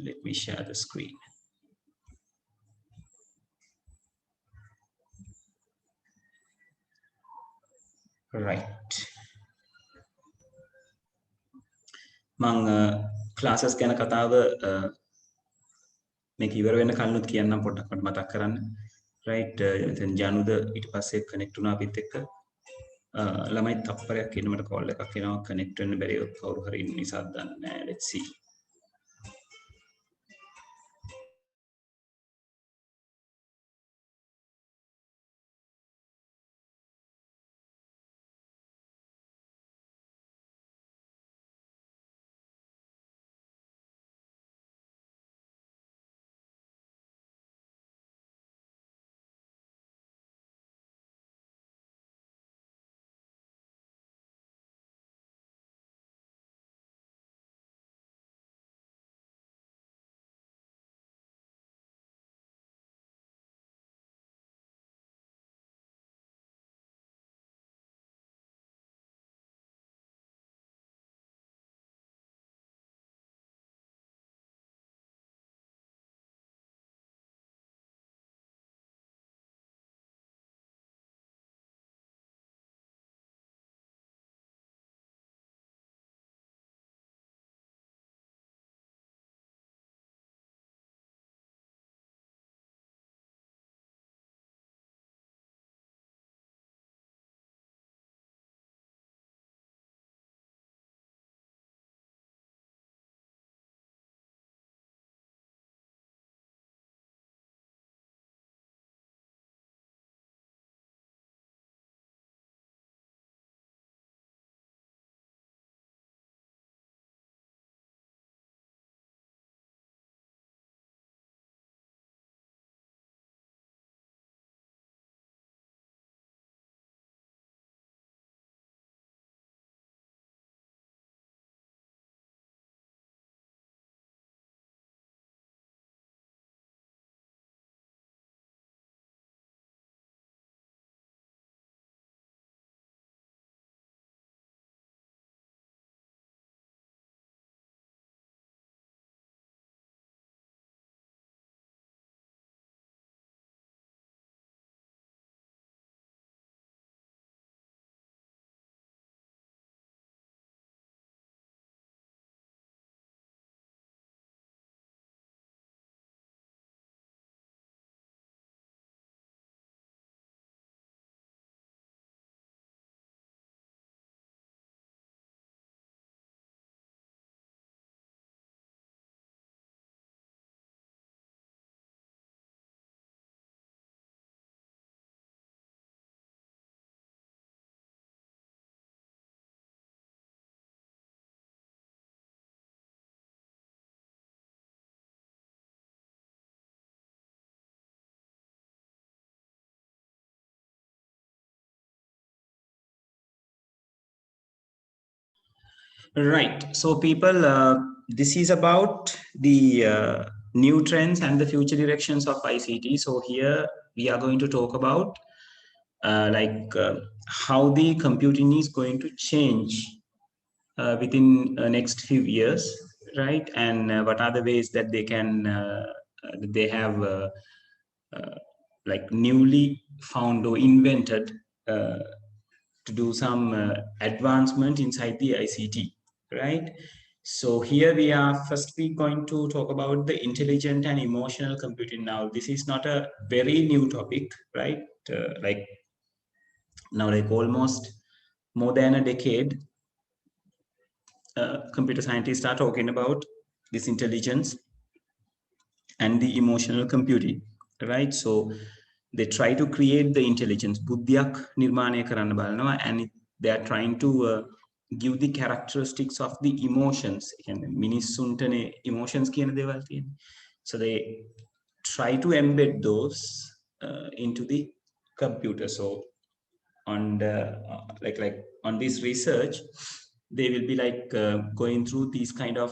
Let me share the screen. Right. මං classes ගැන කතාව මේක ඉවර වෙන කලිනුත් කියන්නම් පොඩ්ඩක් මට මතක් කරන්න. right දැන් ජනුද ඊට පස්සේ connect වුණා අපිත් එක්ක. ළමයි තප්පරයක් ඉන්න මට call එකක් එනවා connect වෙන්න බැරි කවුරු හරි ඉන්න නිසා දන්නේ නැහැ. let's see. Right. So people, this is about the new trends and the future directions of ICT. So here we are going to talk about how the computing is going to change within next few years, right? And what are the ways that they can, they have like newly found or invented to do some advancement inside the ICT, right? So here we are firstly going to talk about the intelligent and emotional computing. Now, this is not a very new topic, right? Like now, like almost more than a decade, computer scientists are talking about this intelligence and the emotional computing, right? So they try to create the intelligence, buddhiyak nirmane karanna balanawa, and they are trying to give the characteristics of the emotions. Minissuntane emotions kiyana dewal tiyenne. So they try to embed those into the computer. So on the like on this research, they will be like going through these kind of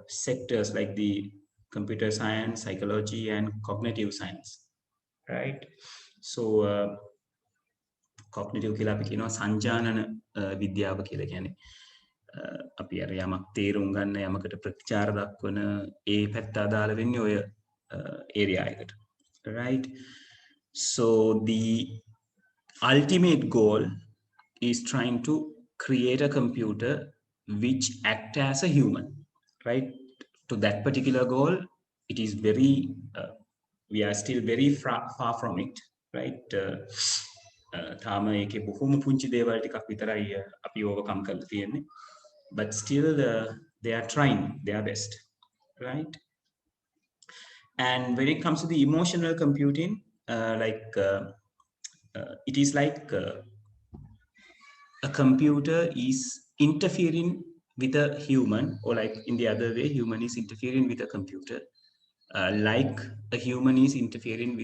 sectors like the computer science, psychology, and cognitive science, right? So cognitive කියලා අපි කියනවා සංජානන විද්‍යාව කියලා කියන්නේ. අපි අර යමක් තේරුම් ගන්න යමකට ප්‍රතිචාර දක්වන ඒ පැත්ත අදාළ වෙන්නේ ඔය area එකට. Right? So the ultimate goal is trying to create a computer which act as a human, right? To that particular goal, it is very we are still very far from it, right? තාම ඒකේ බොහොම පුංචි දේවල් ටිකක් විතරයි අපි overcome කරලා තියෙන්නේ, but still they are trying their best, right? And when it comes to the emotional computing, it is like a computer is interfering with a human, or like in the other way, human is interfering with a computer, like a human is interfering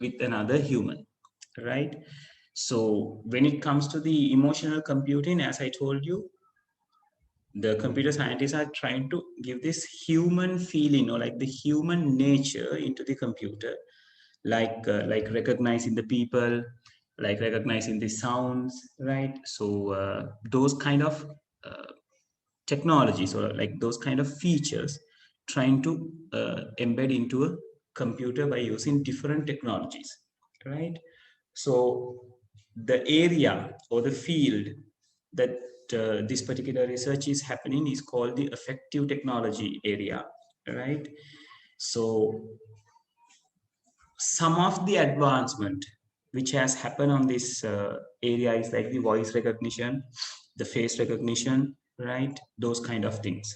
with another human, right? So when it comes to the emotional computing, as I told you, the computer scientists are trying to give this human feeling, or like the human nature into the computer, like recognizing the people, like recognizing the sounds, right? So those kind of technologies, or like those kind of features, trying to embed into a computer by using different technologies, right? So the area or the field that this particular research is happening is called the affective technology area, right? So some of the advancement which has happened on this area is like the voice recognition, the face recognition, right? Those kind of things,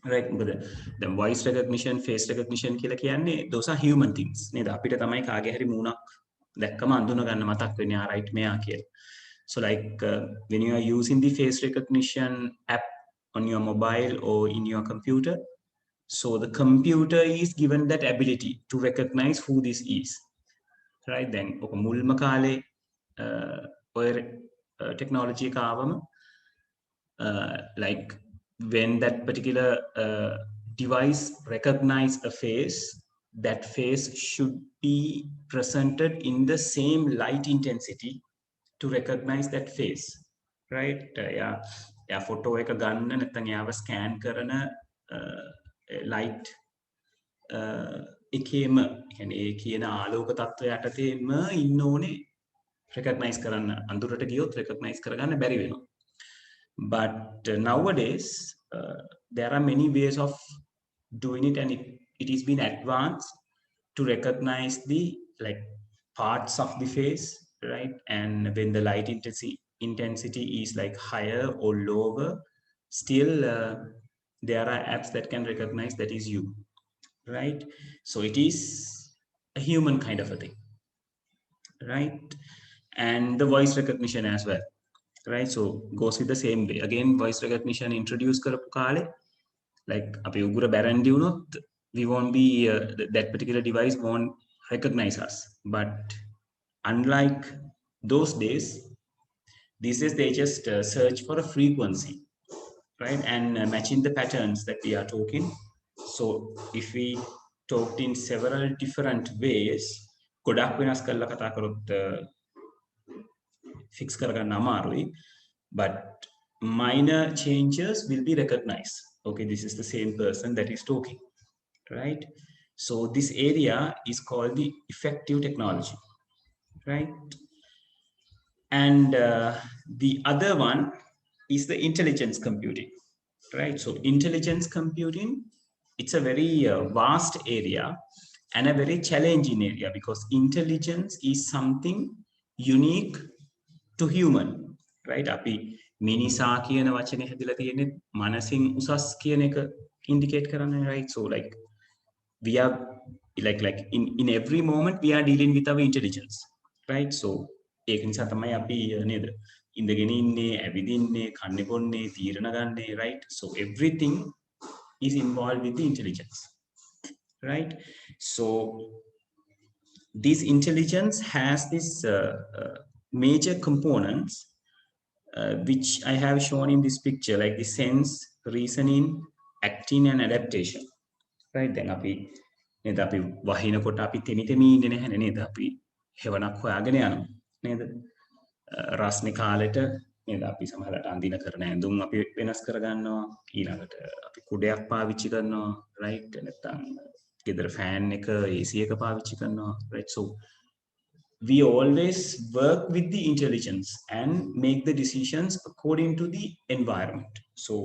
right? The voice recognition, face recognition කියලා කියන්නේ those are human things නේද? අපිට තමයි කාගේ හරි මූණක් දැක්කම අඳුන ගන්න මතක් වෙන්නේ right මෙයා කියලා. So like when you are using the face recognition app on your mobile or in your computer, so the computer is given that ability to recognize who this is, right? Then මුල්ම කාලේ ඔය technology එක ආවම like when that particular device recognize a face, that face should be presented in the same light intensity to recognize that face, right? Yeah, photo එක ගන්න නැත්නම් යාව scan කරන light එකේම يعني ඒ කියන ආලෝක තත්ත්වය යටතේම ඉන්න ඕනේ recognize කරන්න. අඳුරට ගියොත් recognize කරගන්න බැරි වෙනවා. But nowadays there are many ways of doing it, and it is been advanced to recognize the like parts of the face, right? And when the light intensity is like higher or lower, still there are apps that can recognize that is you, right? So it is a human kind of a thing, right? And the voice recognition as well, right? So goes with the same way. Again, voice recognition introduced කරපු කාලේ like අපි උගුර බැරන්ඩි වුණොත් we won't be that particular device won't recognize us. But unlike those days, these days they just search for a frequency, right? And matching the patterns that we are talking. So if we talked in several different ways, ගොඩක් වෙනස් කරලා කතා කරොත් fix කරගන්න අමාරුයි, but minor changes will be recognized. Okay, this is the same person that is talking, right? So this area is called the effective technology, right? And the other one is the intelligence computing, right? So intelligence computing, it's a very vast area and a very challenging area, because intelligence is something unique to human, right? අපි මිනිසා කියන වචනේ හැදලා තියෙන්නේ මනසින් උසස් කියන එක indicate කරන්නේ, right? So like we are like in every moment we are dealing with our intelligence, right? So ඒක නිසා තමයි අපි නේද ඉඳගෙන ඉන්නේ, ඇවිදින්නේ, කන්නේ බොන්නේ, තීරණ ගන්නේ, right? So everything is involved with the intelligence, right? So this intelligence has this major components which I have shown in this picture, like the sense, reasoning, acting and adaptation, right? Then අපි නේද අපි වහිනකොට අපි තෙමිතෙමි ඉන්නේ නැහැ නේද? අපි හෙවණක් හොයාගෙන යනවා නේද? රස්නේ කාලෙට නේද අපි සමහරවිට අඳින කරන ඇඳුම් අපි වෙනස් කරගන්නවා ඊළඟට අපි කුඩයක් පාවිච්චි කරනවා right නැත්නම් ගෙදර ෆෑන් එක AC එක පාවිච්චි කරනවා right so we always work with the intelligence and make the decisions according to the environment so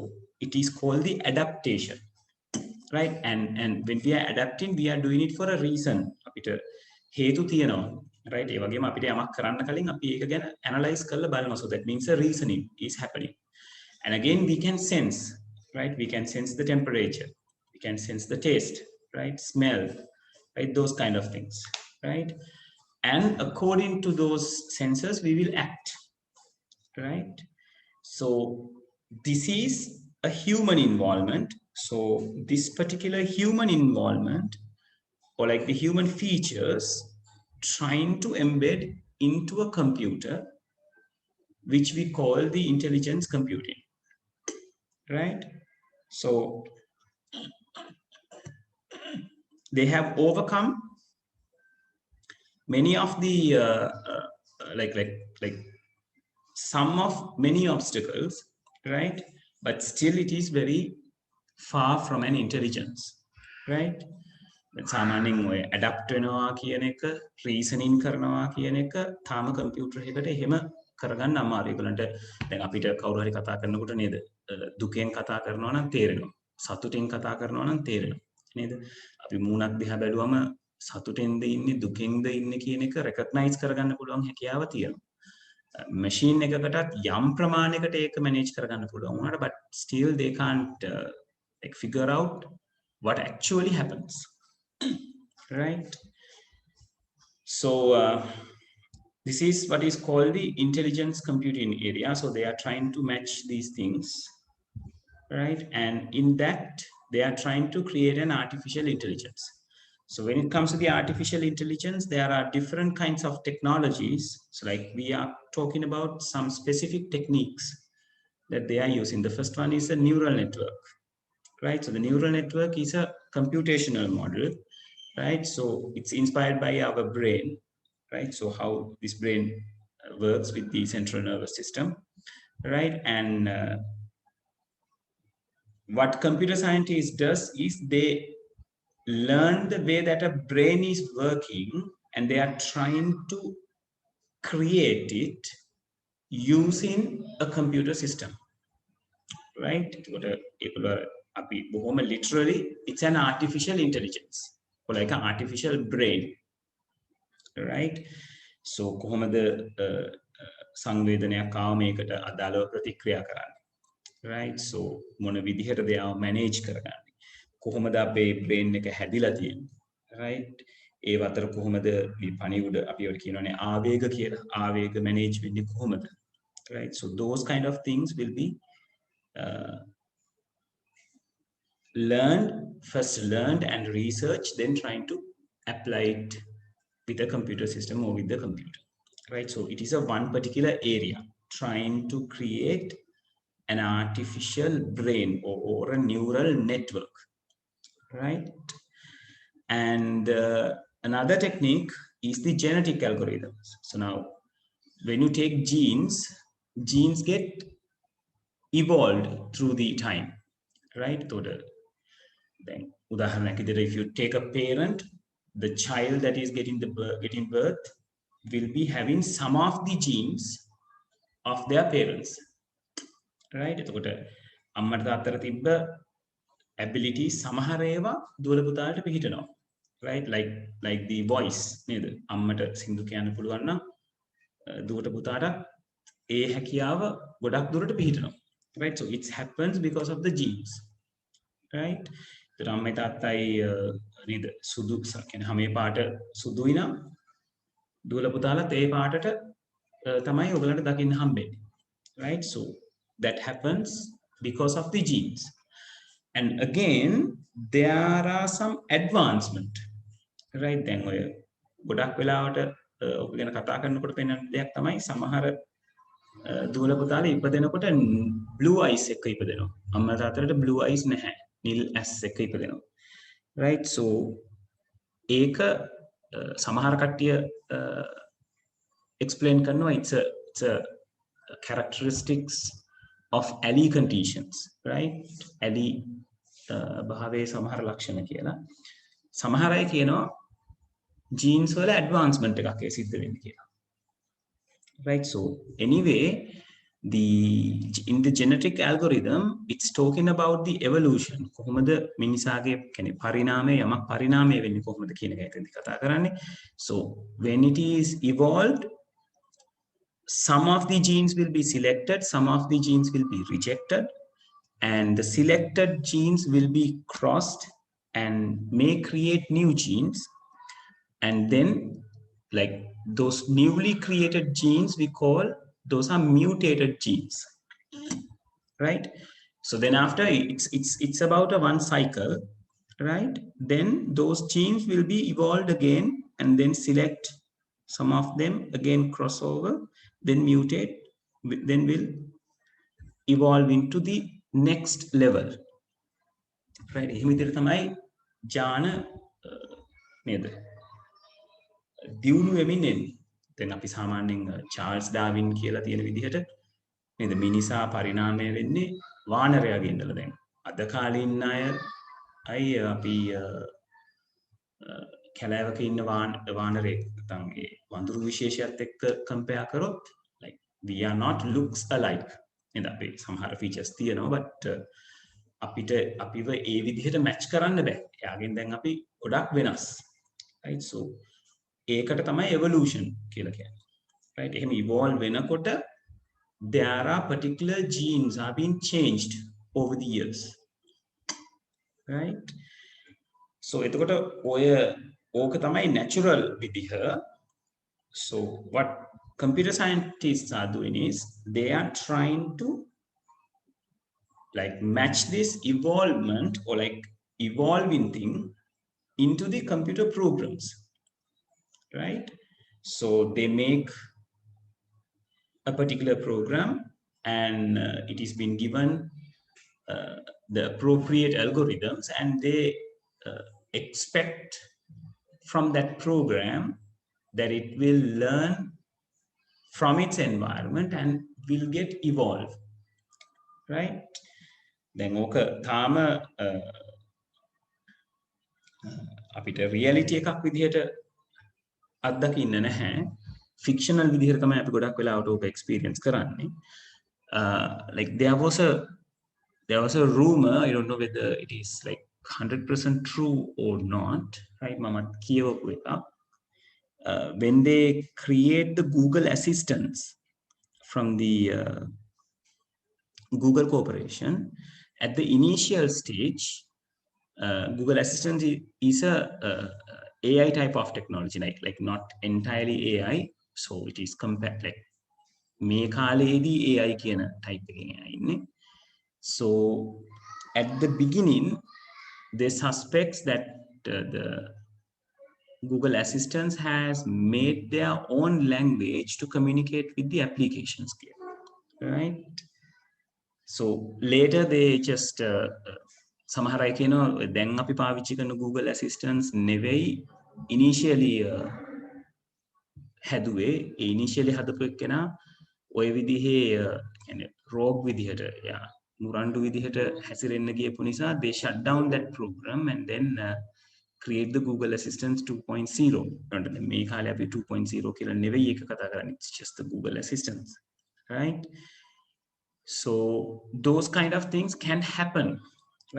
it is called the adaptation right and when we are adapting we are doing it for a reason අපිට හේතු තියෙනවා right ඒ වගේම අපිට යමක් කරන්න කලින් අපි ඒක ගැන analyze කරලා බලනවා so that means a reasoning is happening and again we can sense right we can sense the temperature we can sense the taste right smell right those kind of things right and according to those senses we will act right so this is a human involvement so this particular human involvement or like the human features trying to embed into a computer which we call the intelligence computing right so they have overcome many of the like some of many obstacles right but still it is very far from an intelligence right සාමාන්‍යයෙන් ඔය adapt වෙනවා කියන එක reasoning කරනවා කියන එක තාම computer එකකට එහෙම කරගන්න අමාරුයි. ඒගොල්ලන්ට දැන් අපිට කවුරු හරි කතා කරනකොට නේද දුකෙන් කතා කරනවා නම් තේරෙනවා. සතුටින් කතා කරනවා නම් තේරෙනවා. නේද? අපි මූණක් දිහා බැලුවම සතුටෙන්ද ඉන්නේ දුකෙන්ද ඉන්නේ කියන එක රෙකග්නයිස් කරගන්න පුළුවන් හැකියාව තියෙනවා. මැෂින් එකකටත් යම් ප්‍රමාණයකට ඒක මැනේජ් කරගන්න පුළුවන් වුණාට but still they can't like figure out what actually happens. Right so this is what is called the intelligence computing area so they are trying to match these things right and in that they are trying to create an artificial intelligence so when it comes to the artificial intelligence there are different kinds of technologies so like we are talking about some specific techniques that they are using the first one is a neural network right so the neural network is a computational model right so it's inspired by our brain right so how this brain works with the central nervous system right and what computer scientists does is they learn the way that a brain is working and they are trying to create it using a computer system right literally it's an artificial intelligence or like an artificial brain right so කොහොමද සංවේදනයක් ආව මේකට අදාළව ප්‍රතික්‍රියා කරන්නේ right so මොන විදිහටද ඒව manage කරගන්නේ කොහොමද අපේ brain එක හැදිලා තියෙන්නේ right ඒ අතර කොහොමද මේ පණිවුඩ අපි ඔය කියනවානේ ආවේග කියලා ආවේග manage වෙන්නේ කොහොමද right so those kind of things will be learned and researched then trying to apply it with a computer system or with the computer right so it is a one particular area trying to create an artificial brain or a neural network right and another technique is the genetic algorithms so now when you take genes get evolved through the time right so then උදාහරණයක් විදිහට if you take a parent the child that is getting birth will be having some of the genes of their parents right එතකොට අම්මට තාත්තට තිබ්බ ability සමහර ඒවා දුවල පුතාලට පිහිටනවා right like the voice නේද අම්මට සින්දු කියන්න පුළුවන් නම් දුවට පුතාට ඒ හැකියාව ගොඩක් දුරට පිහිටනවා right so it happens because of the genes right ඒතර අම්මයි තාත්තයි නේද සුදු කියන්නේ හැම පාට සුදුයි නම් දුවල පුතාලත් ඒ පාටට තමයි ඔයගලන්ට දකින්න හම්බෙන්නේ right so that happens because of the genes and again there are some advancement right then ඔය ගොඩක් වෙලාවට ඔක ගැන කතා කරනකොට පෙනෙන දෙයක් තමයි සමහර දුවල පුතාලා ඉපදෙනකොට blue eyes එක ඉපදෙනවා අම්මා තාත්තට blue eyes නැහැ නිල් ඇස් එක ඉපදෙනවා right so ඒක සමහර කට්ටිය explain කරනවා it's a characteristics of allele conditions, right? Allele භාවයේ සමහර ලක්ෂණ කියලා. සමහර අය කියනවා genes වල advancement එකක් සිද්ධ වෙන්නේ කියලා. Right? So anyway, in the genetic algorithm, it's talking about the evolution. කොහොමද මිනිසාගේ කියන්නේ පරිණාමය යමක් පරිණාමය වෙන්නේ කොහොමද කියන එක ඇත්තටම කතා කරන්නේ. So when it is evolved, some of the genes will be selected, some of the genes will be rejected, and the selected genes will be crossed and may create new genes. And then, like those newly created genes, we call those are mutated genes, right? So then after it's about a one cycle, right? Then those genes will be evolved again, and then select some of them again, crossover, then mutate, then will evolve into the next level, right? එහෙම විදිහට තමයි ජාන නේද දියුණු වෙමින් එන්නේ. දැන් අපි සාමාන්‍යයෙන් චාල්ස් ඩාවින් කියලා තියෙන විදිහට නේද මිනිසා පරිණාමය වෙන්නේ වානරයාගේ ඉඳලා. දැන් අද කාලේ ඉන්න අය අය අපි කැලෑවක ඉන්න වානරයෙක් නැත්නම් ඒ වඳුරු විශේෂයත් එක්ක කම්පෙයාර් කරොත් like we are not looks alike. නේද අපි සමහර ෆීචර්ස් තියෙනවා but අපිට අපිව ඒ විදිහට මැච් කරන්න බෑ. එයාගෙන් දැන් අපි ගොඩක් වෙනස්. right? So ඒකට තමයි evolution කියලා කියන්නේ. right? එහෙම evolve වෙනකොට there are particular genes are being changed over the years. right? So එතකොට ඔය ඕක තමයි natural විදිහ. So what computer scientists are doing is they are trying to like match this evolvement or like evolving thing into the computer programs, right? So they make a particular program and it is been given the appropriate algorithms, and they expect from that program that it will learn from its environment and will get evolved, right? දැන් ඕක තාම අපිට reality එකක් විදිහට අත්දකින්න නැහැ. fictional විදිහට තමයි අපි ගොඩක් වෙලාවට ඕක experience කරන්නේ. Like there was a rumor, I don't know whether it is like 100% true or not, right? මමත් කියවපු එක. When they create the Google assistants from the Google Corporation, at the initial stage, Google Assistant is a AI type of technology, like not entirely AI. So it is compared like මේ කාලේදී AI කියන type එකකින් ඉන්නේ. So at the beginning, they suspects that the Google Assistant has made their own language to communicate with the applications, right? So later they just සමහර අය කියනවා දැන් අපි පාවිච්චි කරන Google Assistants නෙවෙයි initially හැදුවේ. ඒ initially හදපු එකේනා ඔය විදිහේ يعني rogue විදිහට මුරණ්ඩු විදිහට හැසිරෙන්න ගියපු නිසා they shut down that program and then create the Google Assistant 2.0. මේ කාලේ අපි 2.0 කියලා නෙවෙයි එක කතා කරන්නේ. It's just the Google Assistant, right? So those kind of things can happen,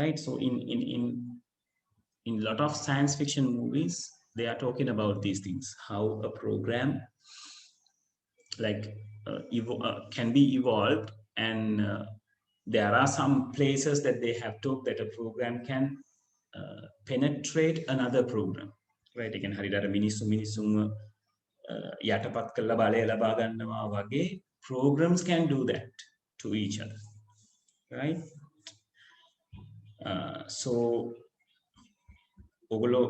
right? So in lot of science fiction movies, they are talking about these things, how a program like can be evolved, and there are some places that they have talked that a program can penetrate another program, right? Again, හරියට මිනිස්සුන්ව යටපත් කරලා බලය ලබා ගන්නවා වගේ programs can do that to each other, right? So ඔගොල්ලෝ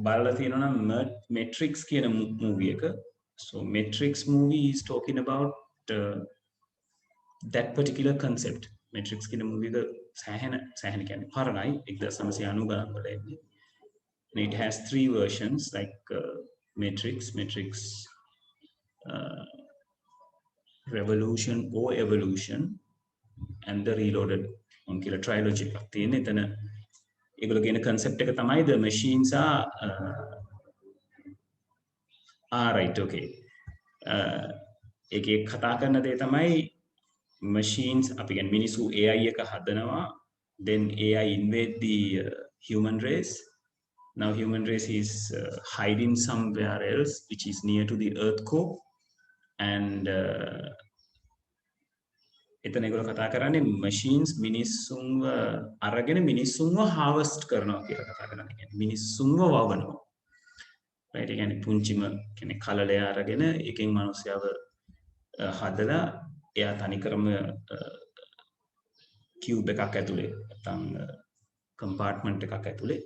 බලලා තියෙනවා නම් Matrix කියන movie එක. So Matrix movie is talking about that particular concept. Matrix කියන movie එක සෑහෙන කියන්නේ පරණයි 1990 ගණන් වල එන්නේ. And it has 3 versions like Matrix revolution or evolution and the reloaded on කියලා trilogy එකක් තියෙන. එතන ඒගොල්ලෝ කියන concept එක තමයි the machines are right, okay. ඒකේ කතා කරන දේ තමයි machines අපි කියන්නේ මිනිස්සු AI එක හදනවා, then AI invade the human race. Now human race is hiding somewhere else which is near to the earth core, and එතන ඒගොල්ලෝ කතා කරන්නේ machines මිනිස්සුන්ව අරගෙන මිනිස්සුන්ව harvest කරනවා කියලා කතා කරන්නේ. කියන්නේ මිනිස්සුන්ව වවනවා. right? ඒ කියන්නේ පුංචිම කියන්නේ කලලය අරගෙන එකෙන් මිනිස්සයව හදලා එයා තනිකරම cube එකක් ඇතුලේ නැත්නම් compartment එකක් ඇතුලේ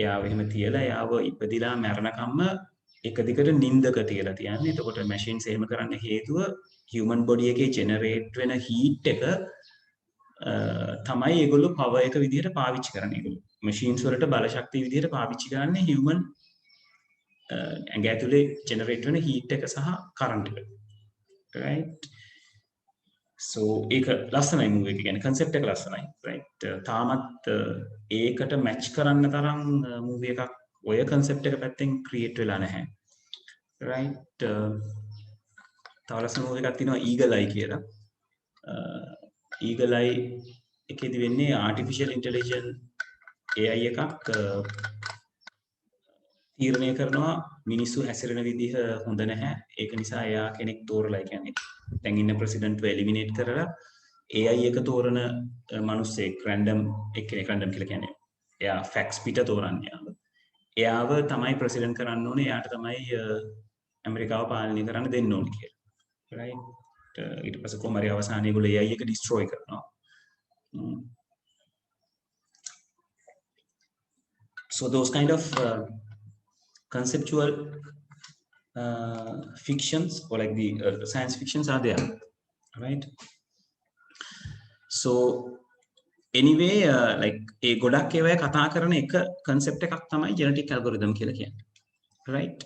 එයාව එහෙම තියලා එයාව ඉපදිලා මැරණකම්ම එක දිගට නිින්දක තියලා තියන්නේ. එතකොට machines එහෙම කරන්න හේතුව human body එකේ generate වෙන heat එක තමයි ඒගොල්ලෝ power එක විදිහට පාවිච්චි කරන්නේ. ඒගොල්ලෝ machines වලට බල ශක්තිය විදිහට පාවිච්චි කරන්නේ human ඇඟ ඇතුලේ generate වෙන heat එක සහ current එක. right? so ඒක ලස්සනයි movie එක කියන්නේ concept එක ලස්සනයි. right? තාමත් ඒකට match කරන්න තරම් movie එකක් ඔය concept එක පැත්තෙන් create වෙලා නැහැ. right? තව ලස්සන movie එකක් තියෙනවා Eagle Eye කියලා. Eagle Eye එකේදී වෙන්නේ artificial intelligence AI එකක් තීරණය කරනවා මිනිස්සු හැසිරෙන විදිහ හොඳ නැහැ. ඒක නිසා එයා කෙනෙක් තෝරලා කියන්නේ දැන් ඉන්න ප්‍රෙසිඩන්ට්ව එලිමිනේට් කරලා AI එක තෝරන මිනිස්සෙක් රැන්ඩම් එක්කෙනෙක් රැන්ඩම් කියලා කියන්නේ. එයා ෆැක්ට්ස් පිට තෝරන්නේ යාව. එයාව තමයි ප්‍රෙසිඩන්ට් කරන්න ඕනේ. එයාට තමයි ඇමරිකාව පාලනය කරන්න දෙන්න ඕනේ කියලා. right? ඊට පස්සේ කොහමරි අවසානයේ ඒගොල්ලෝ AI එක destroy කරනවා. so those kind of conceptual fictions or like the science fictions are there, right? so anyway like a ගොඩක් ඒවායේ කතා කරන එක concept එකක් තමයි genetic algorithm කියලා කියන්නේ, right?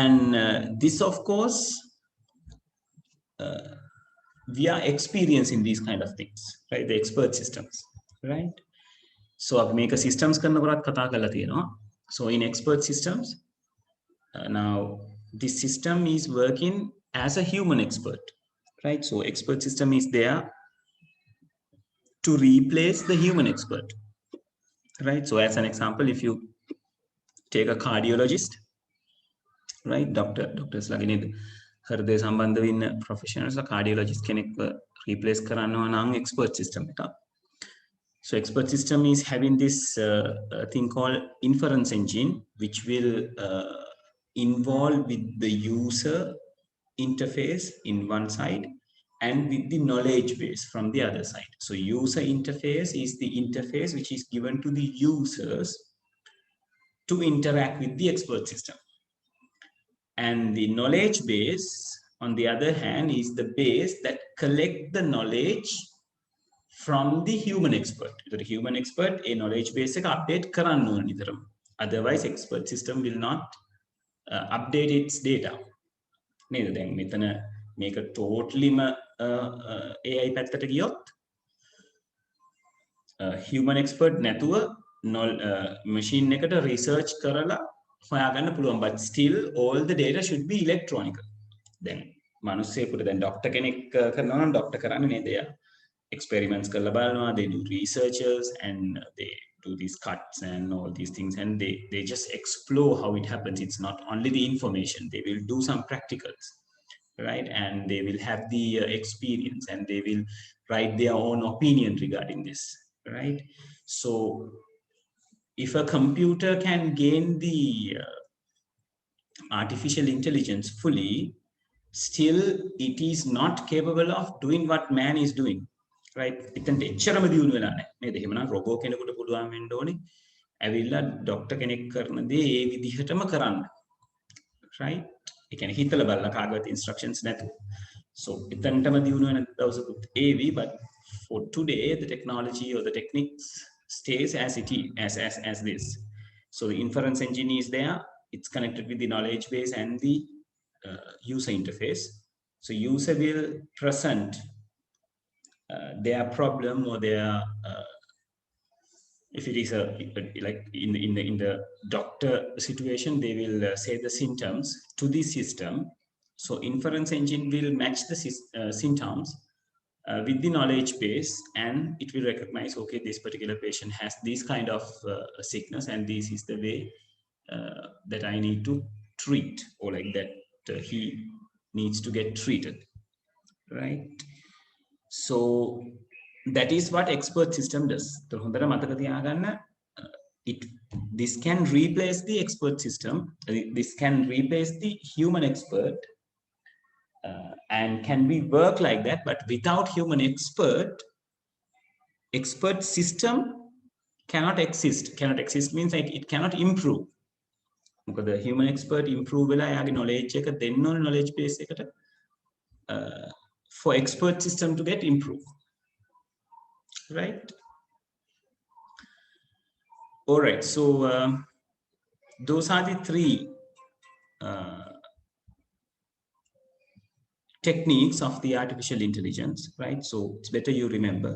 and this of course we are experiencing these kind of things, right? The expert systems, right? so අපි මේක systems කරනකොටත් කතා කරලා තියෙනවා. so in expert systems now this system is working as a human expert, right? so expert system is there to replace the human expert, right? so as an example, if you take a cardiologist, right? doctors lagine හෘදය සම්බන්ධ වෙන professionals cardiologist කෙනෙක්ව replace කරනවා නම් expert system එක. so expert system is having this thing called inference engine, which will involve with the user interface in one side and with the knowledge base from the other side. so user interface is the interface which is given to the users to interact with the expert system, and the knowledge base on the other hand is the base that collect the knowledge from the human expert. The human expert a knowledge base එක update කරන්න ඕන නිතරම. otherwise expert system will not update its data. නේද? දැන් මෙතන මේක totally AI පැත්තට ගියොත් human expert නැතුව machine එකට research කරලා හොයාගන්න පුළුවන්, but still all the data should be electronic. දැන් මිනිස්සෙකුට දැන් ડોක්ටර් කෙනෙක් කරනවා නම් ડોක්ටර් කරන්නේ නේද? එයා experiments කරලා බලනවා, they do researchers and they do these cuts and all these things, and they just explore how it happens. It's not only the information, they will do some practicals, right? and they will have the experience and they will write their own opinion regarding this, right? so if a computer can gain the artificial intelligence fully, still it is not capable of doing what man is doing, right? එතනට එච්චරම දියුණු වෙලා නැහැ නේද? එහෙමනම් robot කෙනෙකුට පුළුවන් වෙන්න ඕනේ ඇවිල්ලා ડોක්ටර් කෙනෙක් කරන දේ ඒ විදිහටම කරන්න, right? ඒ කියන්නේ හිතලා බලලා කාගවත් instructions නැතුව. so එතනටම දියුණු වෙන දවසකුත් ඒවි, but for today the technology or the techniques stays as it is, as this. so the inference engine is there, it's connected with the knowledge base and the user interface. So user will present their problem or their if it is like in the doctor situation, they will say the symptoms to the system. So inference engine will match the symptoms with the knowledge base, and it will recognize, okay, this particular patient has this kind of sickness, and this is the way that I need to treat, or like that he needs to get treated, right? So that is what expert system does. So හොඳට මතක තියාගන්න, it this can replace the expert system. This can replace the human expert, and can be work like that. But without human expert system cannot exist. Cannot exist means like it cannot improve. Because the human expert improve වෙලා යාගේ knowledge එක දෙන්න ඕනේ knowledge base එකට for expert system to get improved, right? All right, so those are the three techniques of the artificial intelligence, right? So it's better you remember,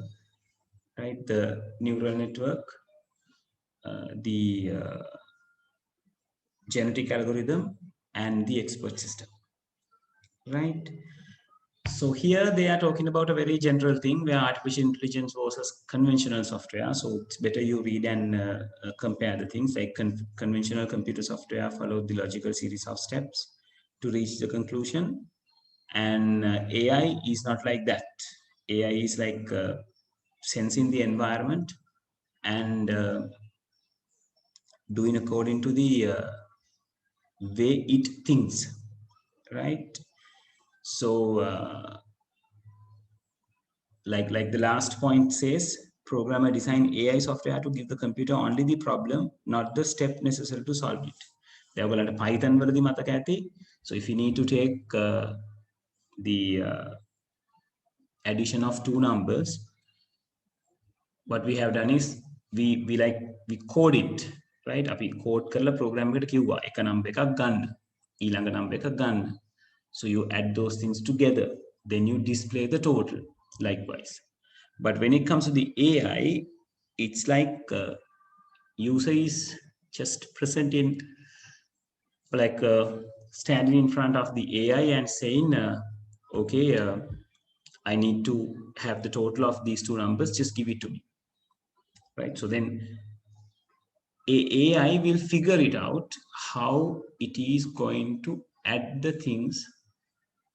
right? The neural network, the genetic algorithm, and the expert system, right? So here they are talking about a very general thing where artificial intelligence versus conventional software. So it's better you read and compare the things. Like conventional computer software follow the logical series of steps to reach the conclusion, and AI is not like that. AI is like sensing the environment and doing according to the way it thinks, right? So like the last point says, programmer design AI software to give the computer only the problem, not the step necessary to solve it. They are Python වලදී මතක ඇති. So if you need to take the addition of two numbers, what we have done is we code it, right? අපි code කරලා program එකට කිව්වා එක number එකක් ගන්න, ඊළඟ number එකක් ගන්න. So you add those things together, then you display the total likewise. But when it comes to the AI, it's like user is just presenting, like standing in front of the AI and saying, okay, I need to have the total of these two numbers, just give it to me, right? So then AI will figure it out how it is going to add the things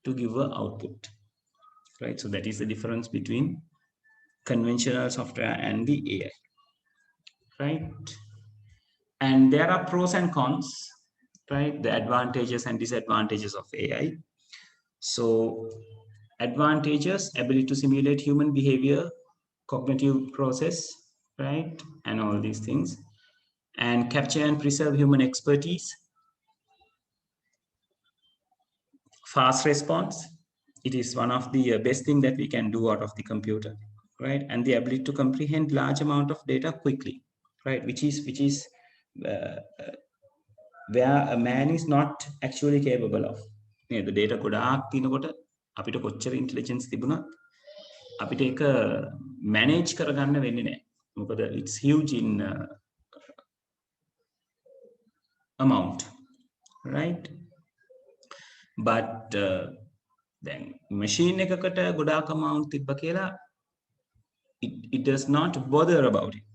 to give an output, right? So that is the difference between conventional software and the AI, right? And there are pros and cons, right? The advantages and disadvantages of AI. So advantages: ability to simulate human behavior, cognitive process, right? And all these things, and capture and preserve human expertise, fast response. It is one of the best thing that we can do out of the computer, right? And the ability to comprehend large amount of data quickly, right? Which is where a man is not actually capable of. The data ගොඩාක් තිනකොට අපිට කොච්චර intelligence තිබුණත් අපිට ඒක manage කරගන්න වෙන්නේ නැහැ. මොකද it's huge in amount, right? But then machine එකකට ගොඩාක් amount තිබ්බ කියලා it does not bother about it,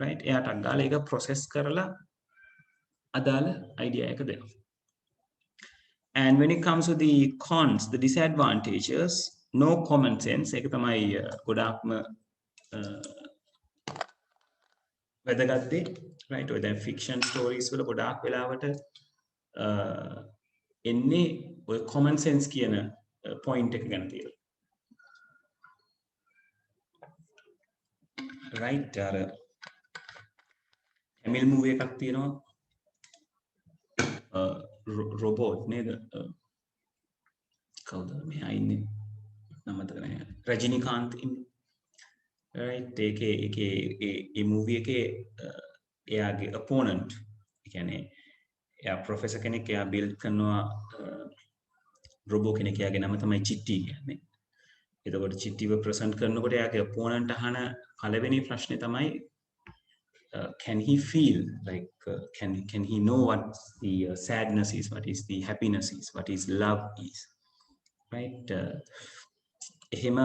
right? එයාට අගාලා ඒක process කරලා අදාළ idea එක දෙනවා. And when it comes to the cons, the disadvantages, no common sense. ඒක තමයි ගොඩාක්ම වැදගත් දේ, right? ඔය දැන් fiction stories වල ගොඩාක් වෙලාවට එන්නේ ඔය common sense කියන point එක ගැන තියෙනවා. right? අර Tamil movie එකක් තියෙනවා robot නේද? කවුද මෙයා ඉන්නේ? නම මතක නැහැ. රජිනිකාන්ත් ඉන්නේ. right? ඒකේ ඒ movie එකේ එයාගේ opponent, ඒ කියන්නේ එයා professor කෙනෙක්, එයා build කරනවා රොබෝ කෙනෙක් යාගේ නම තමයි චිට්ටි කියන්නේ. එතකොට චිට්ටිව ප්‍රසන්ට් කරනකොට යාගේ ඔපෝනන්ට් අහන පළවෙනි ප්‍රශ්නේ තමයි can he feel like can he know what the sadness is, what is the happiness is, what is love is, right? එහෙම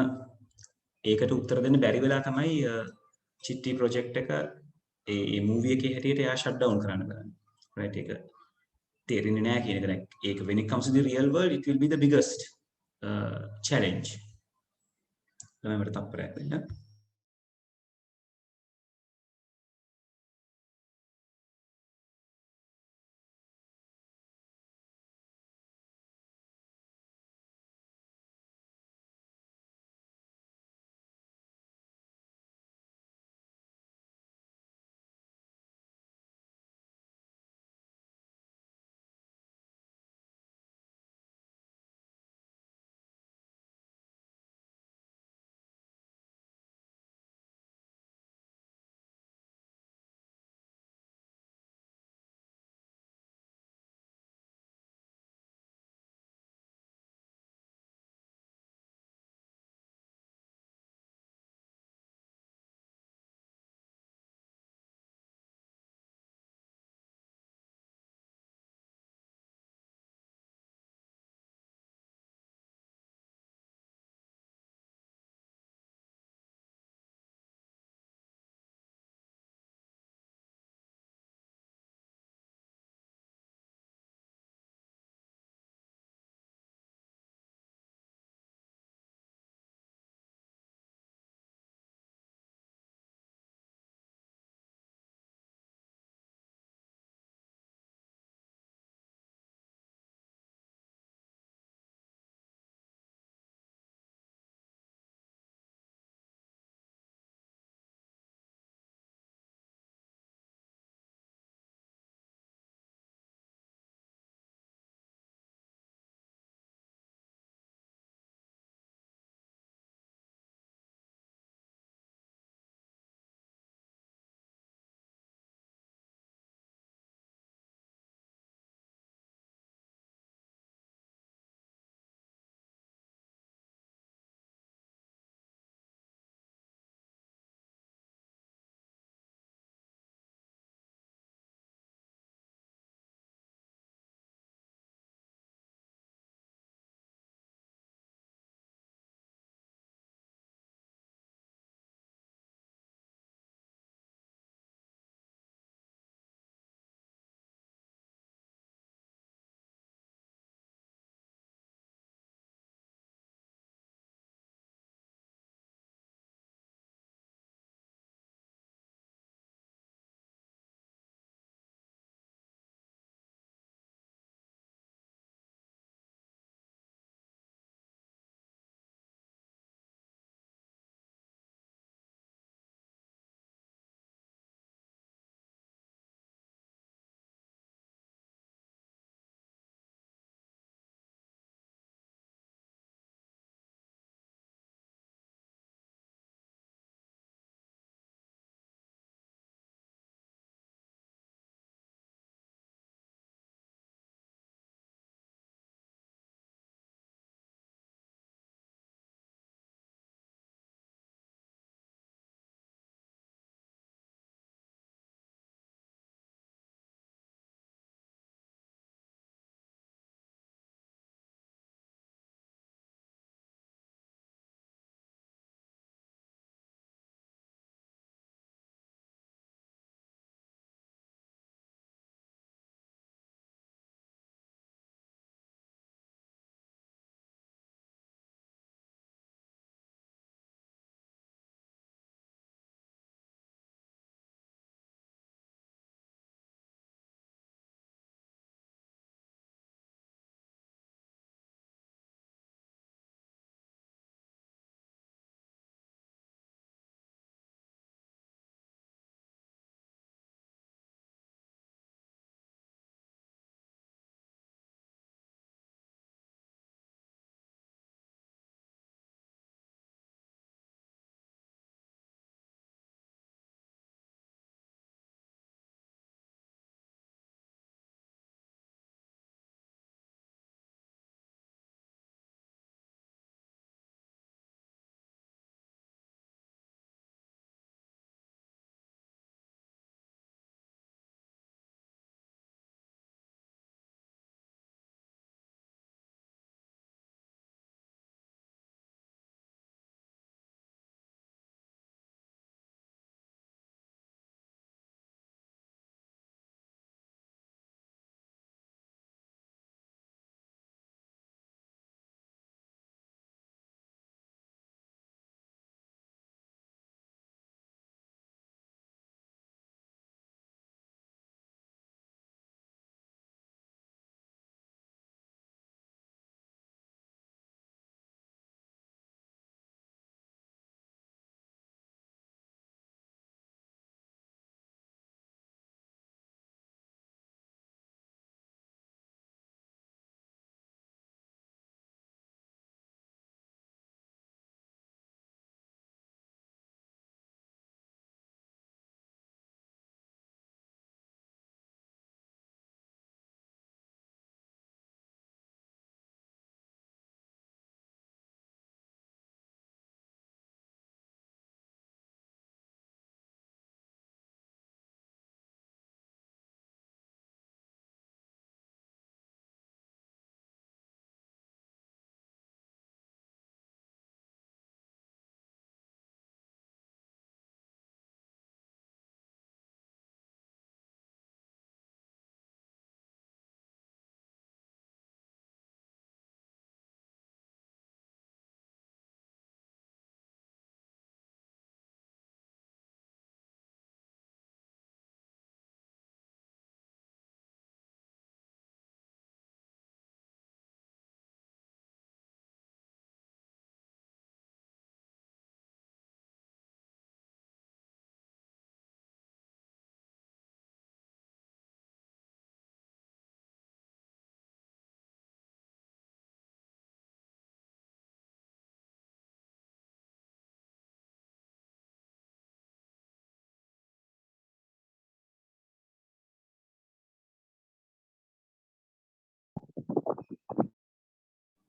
ඒකට උත්තර දෙන්න බැරි වෙලා තමයි චිට්ටි ප්‍රොජෙක්ට් එක ඒ මූවි එකේ හැටියට එයා ෂට් ඩවුන් කරන්න බලන්නේ. right? ඒක තේරෙන්නේ නැහැ කියන එක. like ඒක when it comes to the real world it will be the biggest challenge. තමයි මට තප්පරයක් දෙන්න.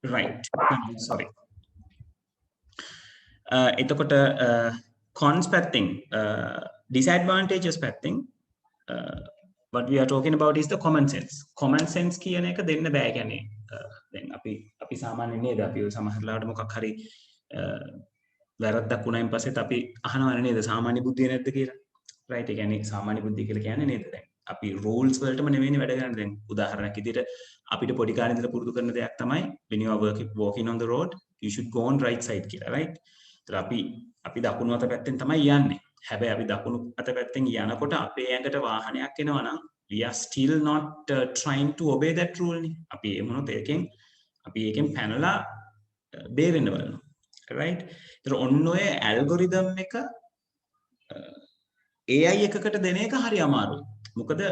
right. Sorry. එතකොට cons පැත්තෙන් disadvantages පැත්තෙන් what we are talking about is the common sense. Common sense කියන එක දෙන්න බෑ කියන්නේ දැන් අපි සාමාන්‍යයෙන් නේද අපි සමහරලාට මොකක් හරි වැරද්දක් වුණායින් පස්සෙත් අපි අහනවනේ නේද සාමාන්‍ය බුද්ධිය නැද්ද කියලා. right ඒ කියන්නේ සාමාන්‍ය බුද්ධිය කියලා කියන්නේ නේද දැන් අපි rules වලටම නෙවෙයිනේ වැඩ කරන්නේ දැන් උදාහරණයක් විදිහට අපිට පොඩි කාලේ ඉඳලා පුරුදු කරන දෙයක් තමයි when you are walking on the road you should go on right side කියලා right. ඒතර අපි දකුණු අත පැත්තෙන් තමයි යන්නේ. හැබැයි අපි දකුණු අත පැත්තෙන් යනකොට අපේ ඇඟට වාහනයක් එනවා නම් we are still not trying to obey that rule නේ. අපි ඒ මොනොත් අපි ඒකෙන් පැනලා බේරෙන්න බලනවා. right. ඒතර ඔන්න ඔය ඇල්ගොරිතම් එක AI එකකට දෙන එක හරි අමාරුයි. මොකද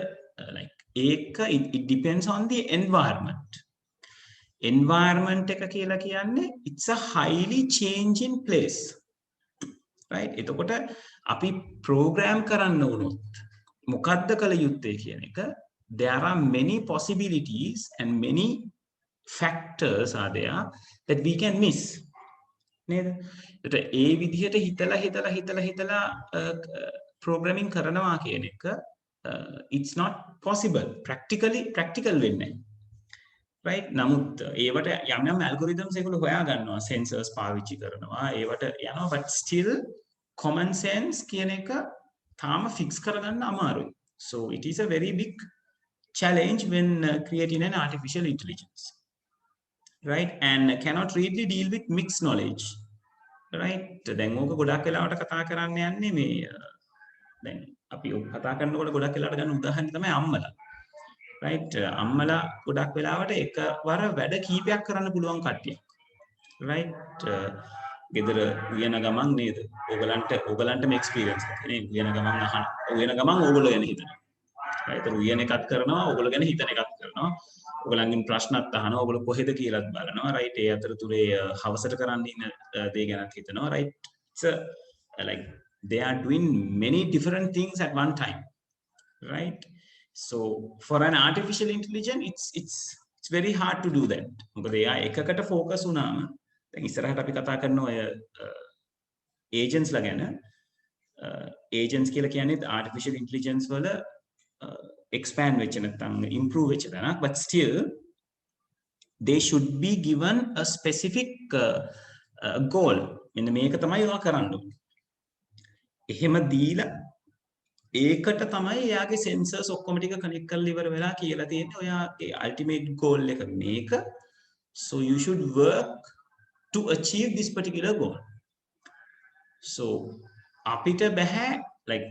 like ඒක it depends on the environment. environment එක කියලා කියන්නේ it's a highly changing place. right. එතකොට අපි program කරන්න වුණොත් මොකද්ද කළ යුත්තේ කියන එක there are many possibilities and many factors are there that we can miss. නේද? ඒත් ඒ විදිහට හිතලා programming කරනවා කියන එක it's not possible practical වෙන්නේ නැහැ. right. නමුත් ඒවට යම් algorithms ඒගොල්ලෝ හොයා ගන්නවා sensors පාවිච්චි කරනවා ඒවට යනවා but still common sense කියන එක තාම fix කරගන්න අමාරුයි. so it is a very big challenge when creating an artificial intelligence. right. and cannot really deal with mixed knowledge. right. දැන් ඕක ගොඩක් වෙලාවට කතා කරන්න යන්නේ මේ දැන් අපි කතා කරනකොට ගොඩක් වෙලාවට ගන්න උදාහරණ තමයි අම්මලා. right. අම්මලා ගොඩක් වෙලාවට එකවර වැඩ කීපයක් කරන්න පුළුවන් කට්ටියක්. right. ගෙදර උයන ගමන් නේද ඕගලන්ටම එක්ස්පීරියන්ස් එකක් නේ උයන ගමන් අහන උයන ගමන් ඕගොල්ලෝ ගැන හිතනවා. right. උයන එකක් කරනවා ඕගොල්ලෝ ගැන හිතන එකක් කරනවා. ඕගලන්ගෙන් ප්‍රශ්නත් අහනවා ඕගොල්ලෝ කොහෙද කියලාත් බලනවා. right. ඒ අතරතුරේ හවසට කරන්න ඉන්න දේ ගැනත් හිතනවා. right. so like they are doing many different things at one time. right. so for an artificial intelligence it's very hard to do that. මොකද එයා එකකට focus වුණාම දැන් ඉස්සරහට අපි කතා කරන ඔය agents ලා ගැන agents කියලා කියන්නේ artificial intelligence වල expand වෙච්ච නැත්නම් improve වෙච්ච තැනක් but still they should be given a specific goal. මෙන්න මේක තමයි ඔයා කරන්න ඕනේ. එහෙම දීලා ඒකට තමයි එයාගේ sensors ඔක්කොම ටික connect කරලා ඉවර වෙලා කියලා තියෙන්නේ ඔයාගේ ultimate goal එක මේක. so you should work to achieve this particular goal. so අපිට බෑ like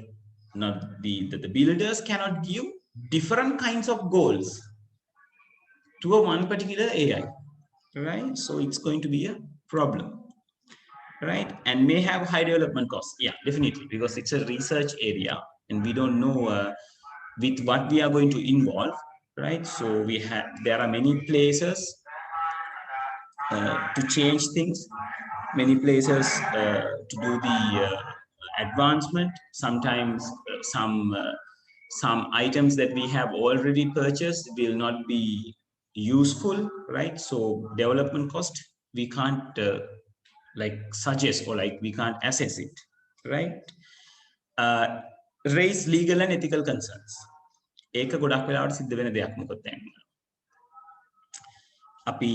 not the builders cannot give different kinds of goals to a one particular AI. right. so it's going to be a problem. right. and may have high development costs. yeah, definitely, because it's a research area and we don't know with what we are going to involve. right. so there are many places to change things, many places to do the advancement. Sometimes some items that we have already purchased will not be useful. right. so development cost we can't like suggest or like we can't assess it. right. raise legal and ethical concerns. ඒක ගොඩක් වෙලාවට සිද්ධ වෙන දෙයක්. මොකද දැන් අපි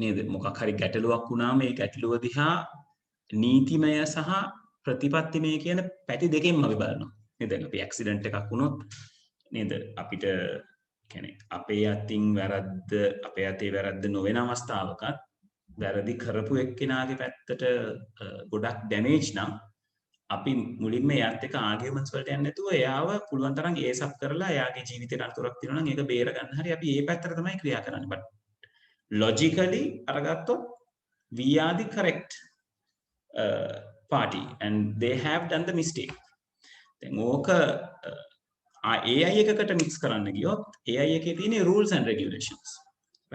නේද මොකක් හරි ගැටලුවක් වුණාම ඒ ගැටලුව දිහා නීතිමය සහ ප්‍රතිපත්තිමය කියන පැති දෙකෙන්ම අපි බලනවා. නේද? අපි ඇක්සිඩන්ට් එකක් වුණොත් නේද අපිට කියන්නේ අපේ අතින් වැරද්ද නොවන අවස්ථාවකත් වැරදි කරපු එක්කෙනාගේ පැත්තට ගොඩක් ඩැමේජ් නම් අපි මුලින්ම එයාත් එක්ක ආගියුමන්ට්ස් වලට යන්නේ නැතුව එයාව පුළුවන් තරම් ඒසප් කරලා එයාගේ ජීවිතේට අනතුරක් තියෙනවා නම් ඒක බේර ගන්න හරි අපි ඒ පැත්තට තමයි ක්‍රියා කරන්නේ. but logically අරගත්තොත් we are the correct party and they have done the mistake. දැන් ඕක AI එකකට mix කරන්න ගියොත් AI එකේ තියෙන rules and regulations.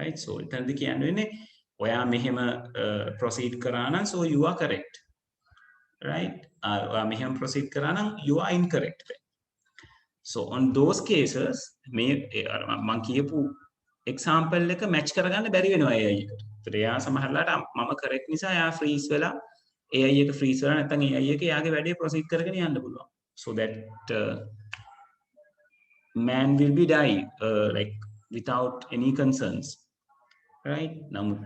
right. so එතනදී කියන්නේ ඔයා මෙහෙම proceed කරා නම් so you are correct. right. ඔයා මෙහෙම proceed කරා නම් you are incorrect. so on those cases මේ මම කියපු example එක match කරගන්න බැරි වෙනවා AI එකට. එයා සමහරලාට මම කරෙක්ට් නිසා එයා ෆ්‍රීස් වෙලා AI එක ෆ්‍රීස් වෙලා නැත්නම් AI එක එයාගේ වැඩේ ප්‍රොසීඩ් කරගෙන යන්න පුළුවන්. So that man will be die like without any concerns. Right? නමුත්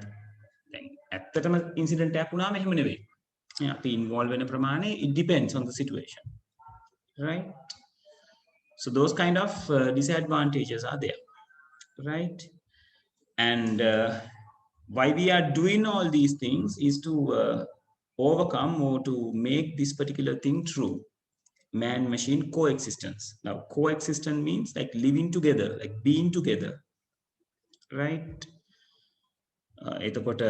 දැන් ඇත්තටම ඉන්සිඩන්ට් එකක් වුණාම එහෙම නෙවෙයි. අපි ඉන්වෝල්ව් වෙන ප්‍රමාණය it depends on the situation. Right? So those kind of disadvantages are there. Right? And why we are doing all these things is to overcome or to make this particular thing true. Man-machine coexistence. Now, coexistence means like living together, like being together. Right? එතකොට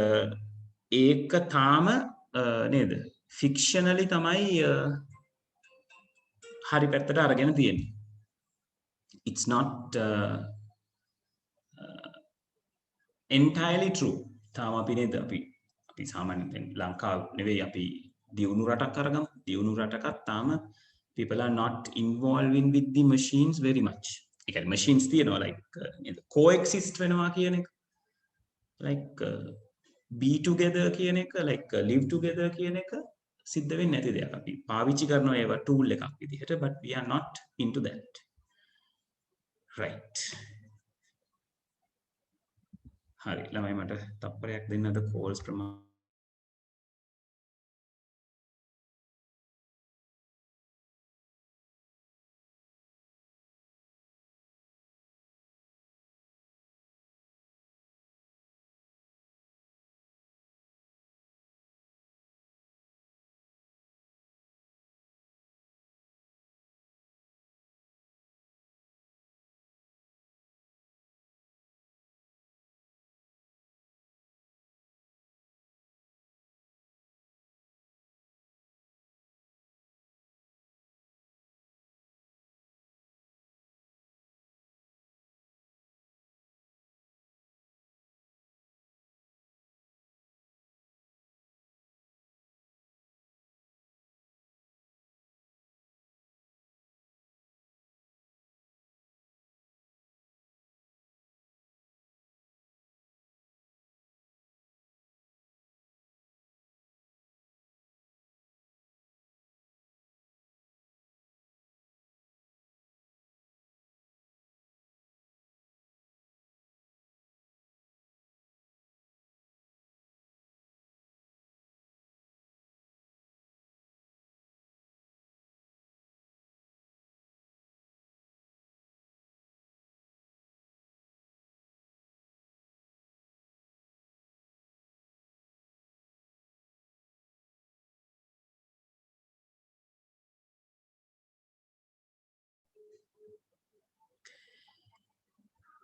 ඒක තාම නේද? fictionally තමයි හරි පැත්තට අරගෙන තියෙන්නේ. It's not entirely true. තාම අපි නේද අපි සාමාන්‍යයෙන් ලංකාව නෙවෙයි අපි දියුණු රටක් අරගමු. දියුණු රටකත් තාම people are not involving with the machines very much. ඒ කියන්නේ machines තියෙනවා like coexist වෙනවා කියන එක. Like be together කියන එක like live together කියන එක සිද්ධ වෙන්නේ නැති දෙයක්. අපි පාවිච්චි කරනවා ඒව tool එකක් විදිහට but we are not into that. Right. හරි ළමයි මට තප්පරයක් දෙන්නද calls ප්‍රමාණය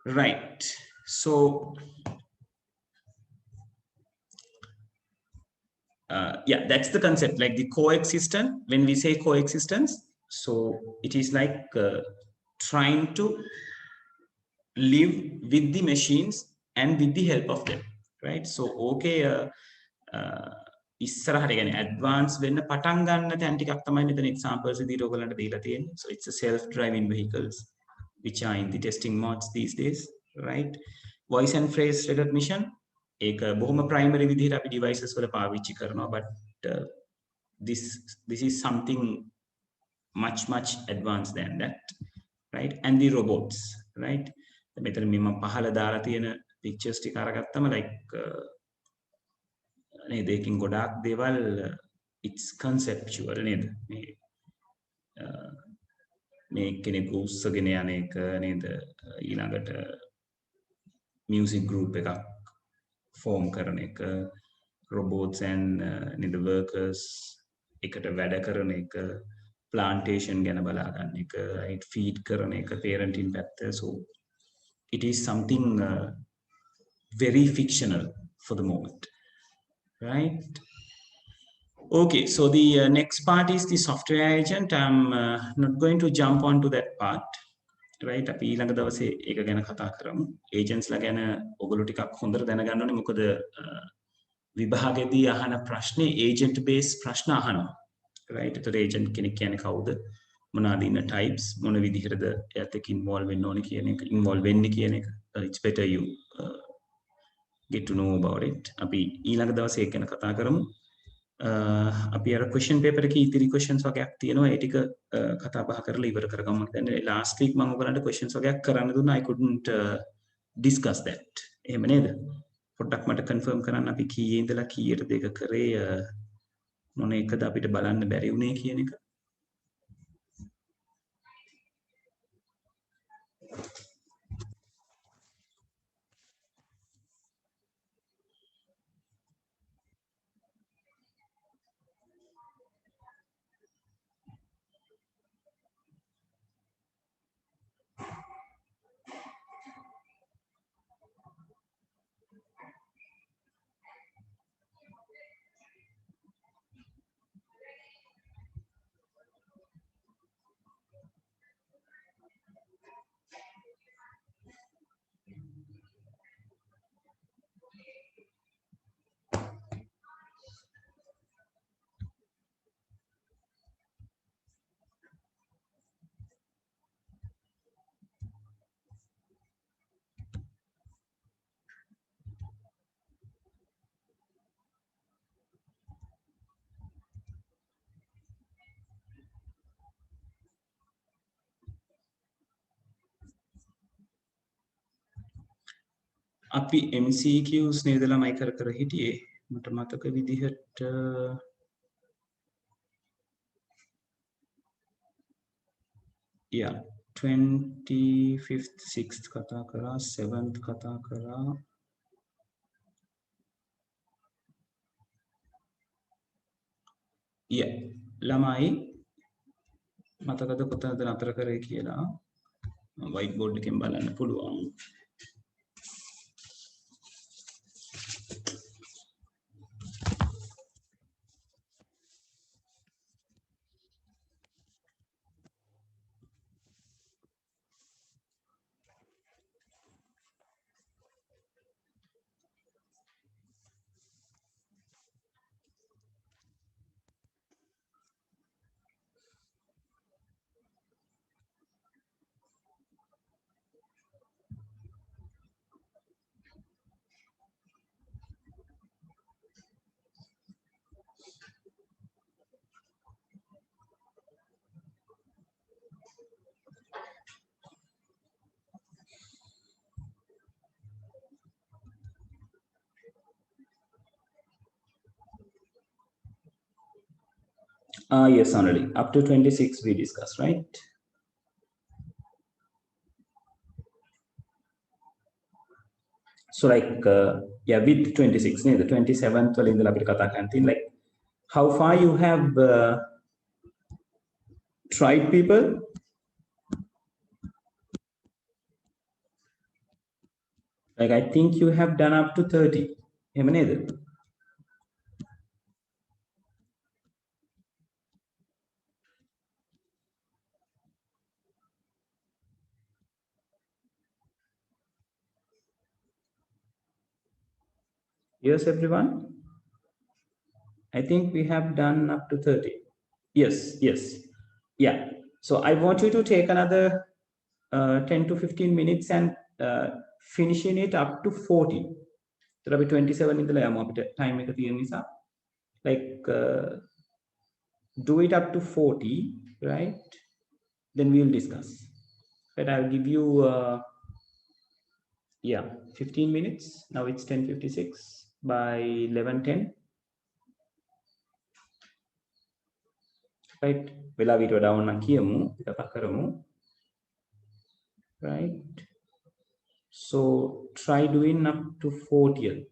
Right. So yeah, that's the concept, like the coexistence. When we say coexistence, so it is like trying to live with the machines and with the help of them. Right? So okay, ඉස්සරහට يعني advance වෙන්න පටන් ගන්න තැන් ටිකක් තමයි මෙතන examples විදිහට ඔයගලන්ට දීලා තියෙන්නේ. So it's a self driving vehicles which are in the testing modes these days, right? Voice and phrase recognition ඒක බොහොම primary විදිහට අපි devices වල පාවිච්චි කරනවා, but this is something much advanced than that, right? And the robots, right? මෙතන මම පහළ දාලා තියෙන pictures ටික අරගත්තම like නේද ඒකින් ගොඩාක් දේවල් it's conceptual නේද මේ කෙනෙකු උස්සගෙන යන එක නේද ඊළඟට music group එකක් form කරන එක robots and නේද workers එකට වැඩ කරන එක plantation ගැන බලා ගන්න එක right feed කරන එක parenting පැත්ත. So it is something very fictional for the moment. Right. Okay, so the next part is the software agent. I'm not going to jump onto that part. Right. අපි ඊළඟ දවසේ ඒක ගැන කතා කරමු. agents ලා ගැන ඔයගොල්ලෝ ටිකක් හොඳට දැනගන්න ඕනේ. මොකද විභාගෙදී අහන ප්‍රශ්නේ agent based ප්‍රශ්න අහනවා. Right. ඒතර agent කෙනෙක් කියන්නේ කවුද? මොනවාද ඉන්න types? මොන විදිහටද එයාත් එක්ක involve වෙන්න ඕනේ කියන එක, involve වෙන්නේ කියන එක. It's better you get to know about it. අපි ඊළඟ දවසේ ඒක ගැන කතා කරමු. අපි අර question paper එකේ ඉතිරි questions වගේක් තියෙනවා. ඒ ටික කතා බහ කරලා ඉවර කරගමු. දැන් last week මම ඔයගලන්ට questions වගේක් කරන්න දුන්නා. I couldn't discuss that. එහෙම නේද? පොඩ්ඩක් මට confirm කරන්න අපි කීයේ ඉඳලා කීයටද ඒක කරේ මොන එකද අපිට බලන්න බැරි වුණේ කියන එක. අපි MCQs නේද ළමයි කර හිටියේ මට මතක විදිහට yeah 25th 6th කතා කරා 7th කතා කරා yeah ළමයි මතකද කොතනද නතර කරේ කියලා white board එකෙන් බලන්න පුළුවන්. Yes, only up to 26 we discussed, right? So like yeah, with 26 nee, the 27th වල ඉඳලා අපිට කතා කරන්න තියෙන like how far you have tried people like I think you have done up to 30 එහෙම නේද? Yes, everyone. I think we have done up to 30. Yes, yes. Yeah. So I want you to take another 10 to 15 minutes and finishing it up to 40. So අපි 27 ඉඳලා යමු අපිට time එක තියෙන නිසා. Like do it up to 40, right? Then we will discuss. But I'll give you yeah 15 minutes. Now it's 10:56 by 11:10. Right? වෙලා වීට වඩා ඕන නම් කියමු කතා කරමු. Right? So try doing up to 40th.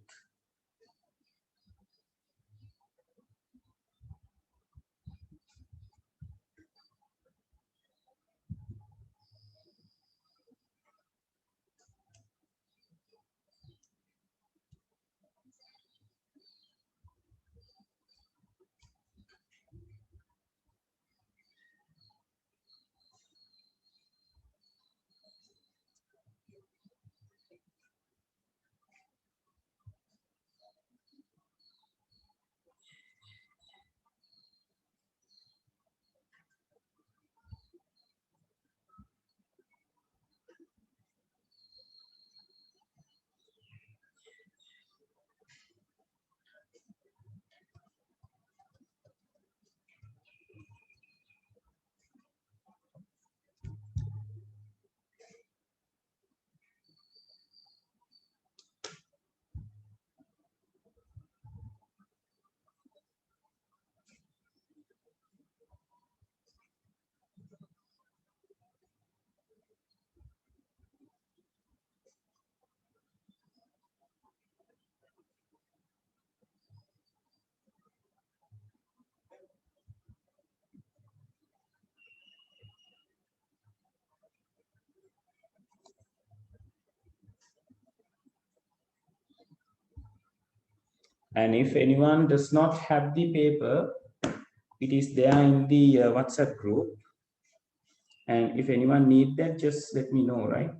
And if anyone does not have the paper, it is there in the WhatsApp group. And if anyone need that, just let me know, right?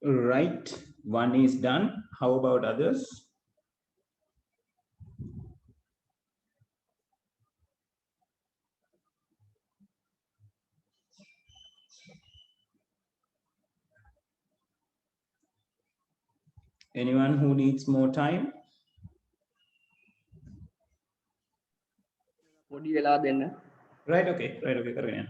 Right, one is done. How about others? Anyone who needs more time? පොඩි වෙලා දෙන්න. Right, okay, කරගෙන යන්න.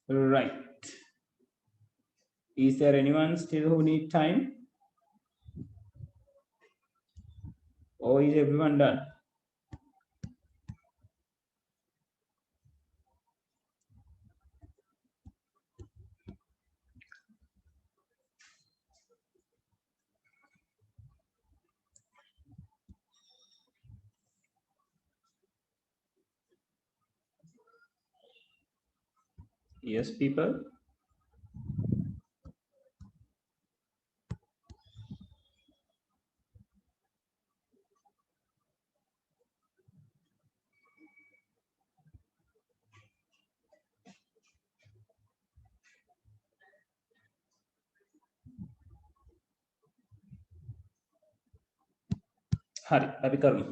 Right. Is there anyone still who need time? Or is everyone done? Yes, people. Hari, අපි කරමු.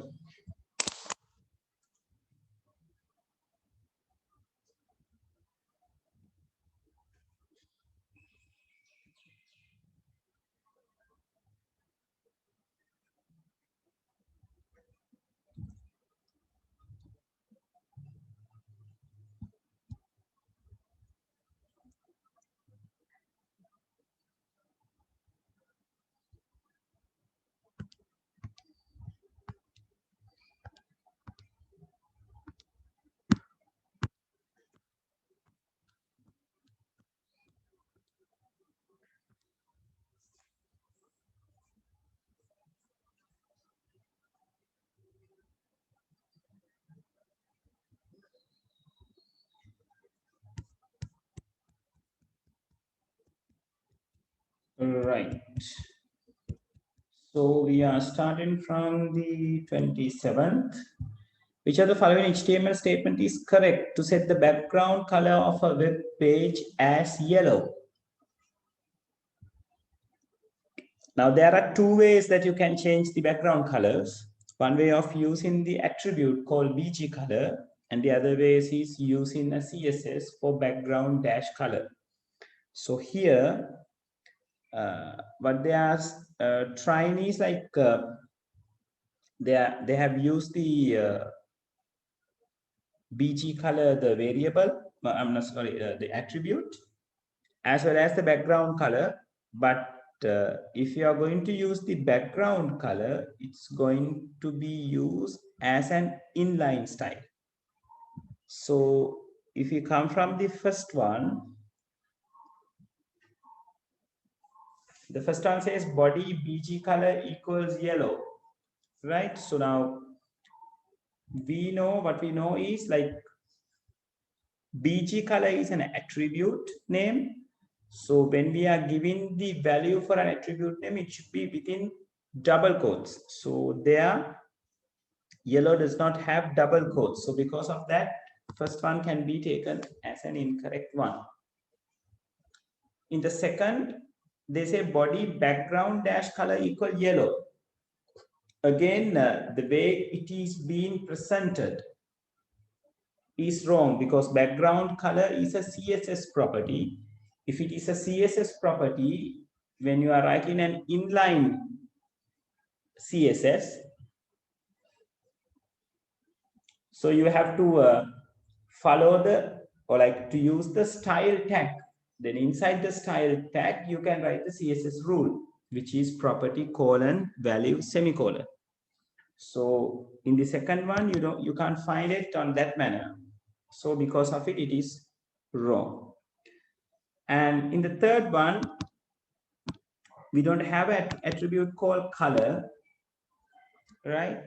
Right. So we are starting from the 27th. Which of the following HTML statement is correct to set the background color of a web page as yellow? Now there are two ways that you can change the background colors. One way of using the attribute called BG color, and the other way is using a CSS for background dash color. So here, what they are trying is like they have used the BG color, the variable. I'm not sorry, the attribute, as well as the background color. But if you are going to use the background color, it's going to be used as an inline style. So if you come from the first one, the first one says body BG color equals yellow, right? So now we know what we know is like BG color is an attribute name. So when we are giving the value for an attribute name, it should be within double quotes. So there, yellow does not have double quotes. So because of that, first one can be taken as an incorrect one. In the second, they say body background dash color equal yellow. Again, the way it is being presented is wrong because background color is a CSS property. If it is a CSS property, when you are writing an inline CSS, so you have to follow the, or like to use the style tag. Then inside the style tag, you can write the CSS rule, which is property colon value semicolon. So in the second one, you can't find it on that manner. So because of it, it is wrong. And in the third one, we don't have an attribute called color, right?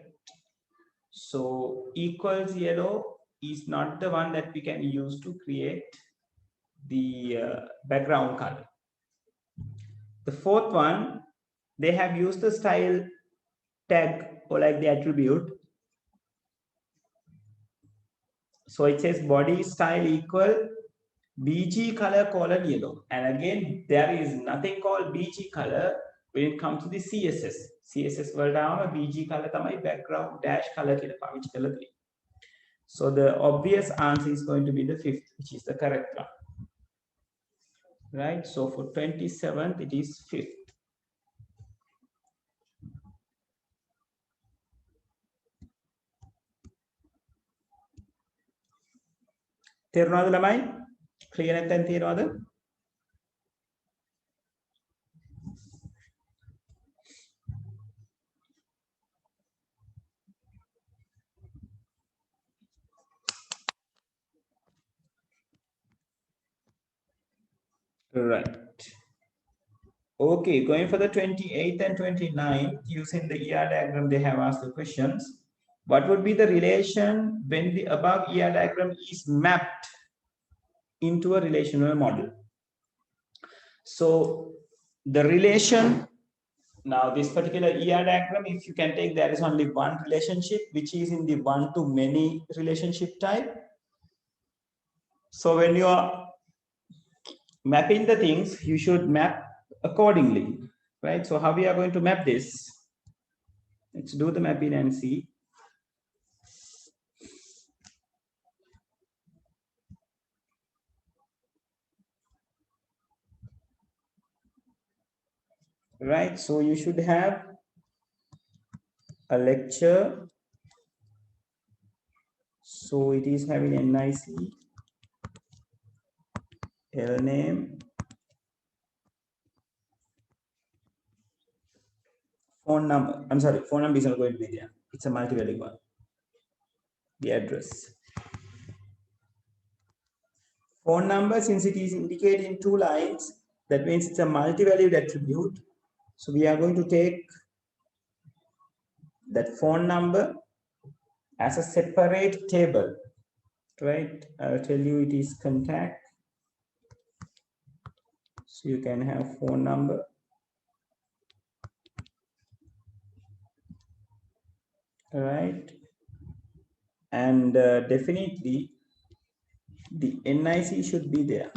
So equals yellow is not the one that we can use to create the background color. The fourth one, they have used the style tag or like the attribute. So it says body style equal BG color colon yellow. And again, there is nothing called BG color when it comes to the CSS. CSS වලට BG color තමයි background dash color කියලා පාවිච්චි කරලා තියෙන්නේ. So the obvious answer is going to be the fifth, which is the correct one. Right? So for 27th, it is fifth. තේරුණාද ළමයි? Clear නැත්නම් තියනවද? Right. Okay, going for the 28th and 29th, using the ER diagram, they have asked the questions. What would be the relation when the above ER diagram is mapped into a relational model? So the relation, now this particular ER diagram, if you can take, there is only one relationship, which is in the one-to-many relationship type. So when you are mapping the things, you should map accordingly, right? So how we are going to map this? Let's do the mapping and see. Right, so you should have a lecture. So it is having NIC, L name, phone number. I'm sorry, phone number is not going to be there. It's a multi-value one. The address. Phone number, since it is indicated in 2 lines, that means it's a multi-valued attribute. So we are going to take that phone number as a separate table, right? I'll tell you it is contact. So you can have phone number. All right. And definitely the NIC should be there.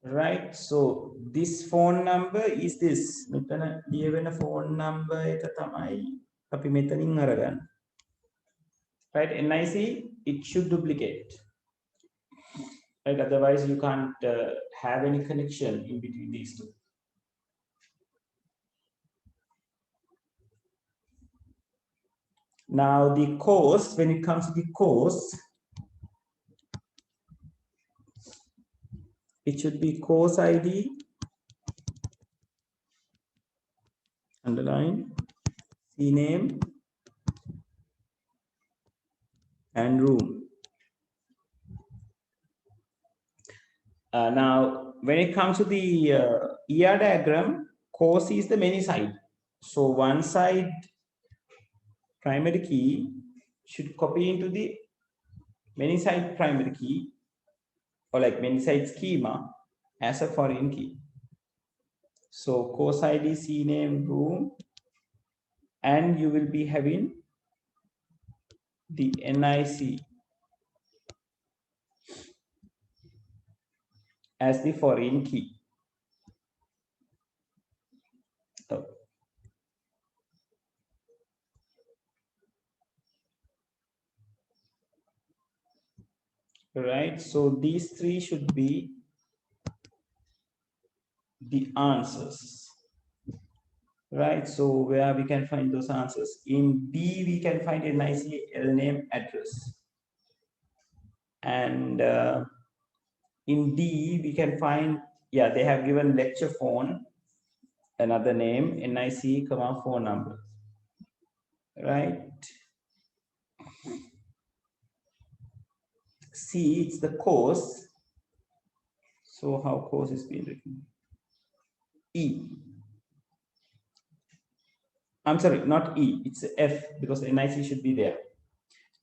Right, so this phone number is this. මෙතන ලියවෙන phone number එක තමයි අපි මෙතනින් අරගන්න. Right, NIC, it should duplicate. Right, otherwise you can't have any connection in between these two. Now the course, when it comes to the course, it should be course ID, underline, CNAME, and room. Now, when it comes to the ER diagram, course is the many side. So one side primary key should copy into the many side primary key, or like many side schema as a foreign key. So course ID, CNAME, room, and you will be having the NIC as the foreign key. Oh. Right, so these three should be the answers. Right, so where we can find those answers? In B, we can find NIC, name, address. And in D, we can find, yeah, they have given lecture phone, another name, NIC, phone number. Right. C, it's the course. So how course is being written? E. I'm sorry, not E, it's F, because NIC should be there.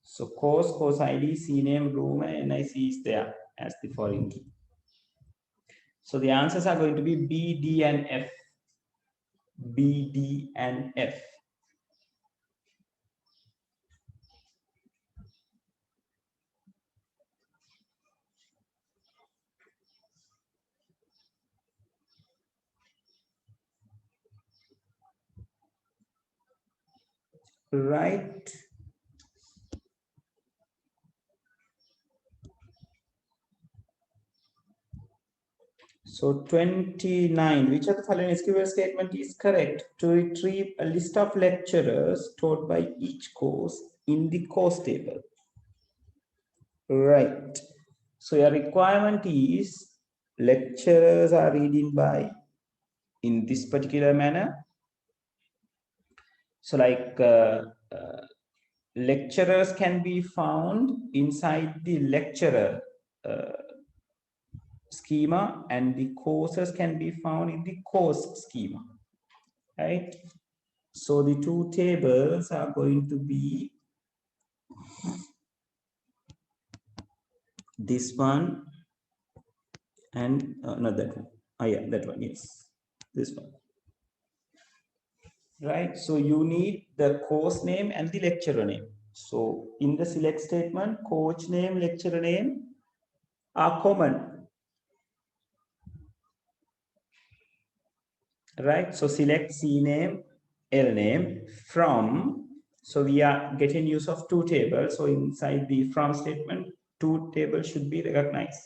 So course ID, CNAME, room, and NIC is there as the foreign key. So the answers are going to be B, D, and F. B, D, and F. Right. So 29, which of the following SQL statement is correct? To retrieve a list of lecturers taught by each course in the course table. Right. So your requirement is lecturers are reading by in this particular manner. So like lecturers can be found inside the lecturer schema, and the courses can be found in the course schema, right? So the two tables are going to be this one and not that one. Oh yeah, that one, yes, this one. Right, so you need the course name and the lecturer name. So in the select statement, coach name, lecturer name are common. Right, so select C name, L name from. So we are getting use of two tables. So inside the from statement, two tables should be recognized.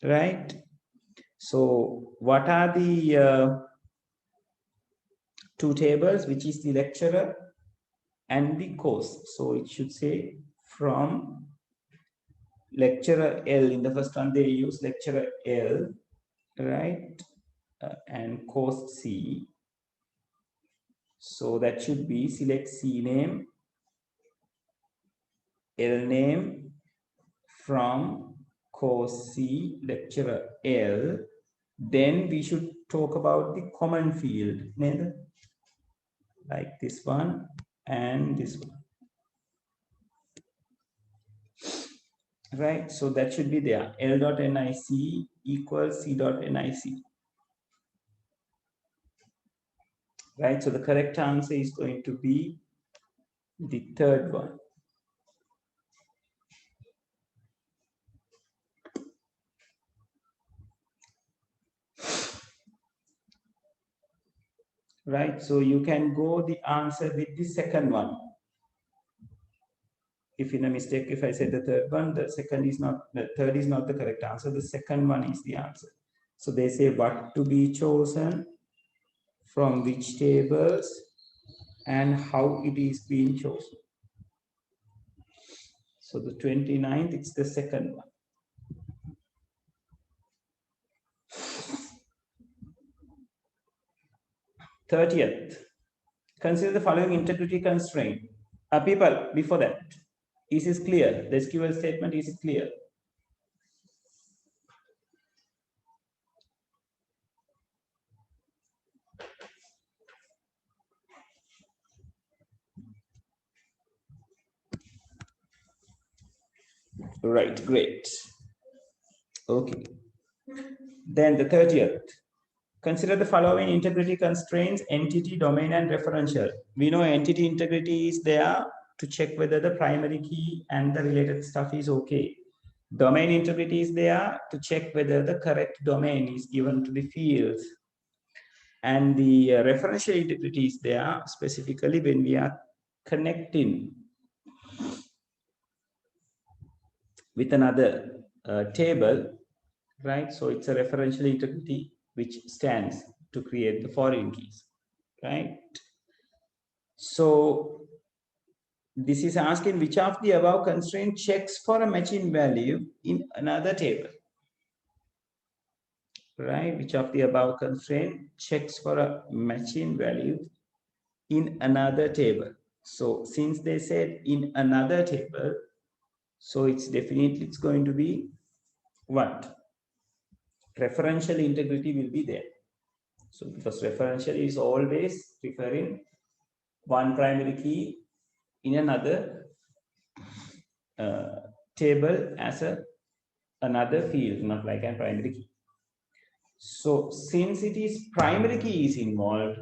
Right, so what are the two tables, which is the lecturer and the course? So it should say from lecturer L. In the first one, they use lecturer L, right? And course C. So that should be select C name, L name from course C, lecturer L. Then we should talk about the common field, like this one and this one. Right, so that should be there. L.nic equals C.nic. Right, so the correct answer is going to be the third one. Right, so you can go the answer with the second one. If in a mistake, if I said the third one, the third is not the correct answer. The second one is the answer. So they say what to be chosen, from which tables, and how it is being chosen. So the 29th, it's the second one. 30th, consider the following integrity constraint. People, before that, is this clear? The SQL statement is clear. Right, great. Okay. Then the 30th. Consider the following integrity constraints: entity, domain, and referential. We know entity integrity is there to check whether the primary key and the related stuff is okay. Domain integrity is there to check whether the correct domain is given to the fields. And the referential integrity is there specifically when we are connecting with another table, right? So it's a referential integrity which stands to create the foreign keys, right? So this is asking which of the above constraint checks for a matching value in another table, right? Which of the above constraint checks for a matching value in another table? So since they said in another table, so it's going to be what? Referential integrity will be there. So because referential is always referring one primary key in another table as another field, not like a primary key. So since it is primary key is involved,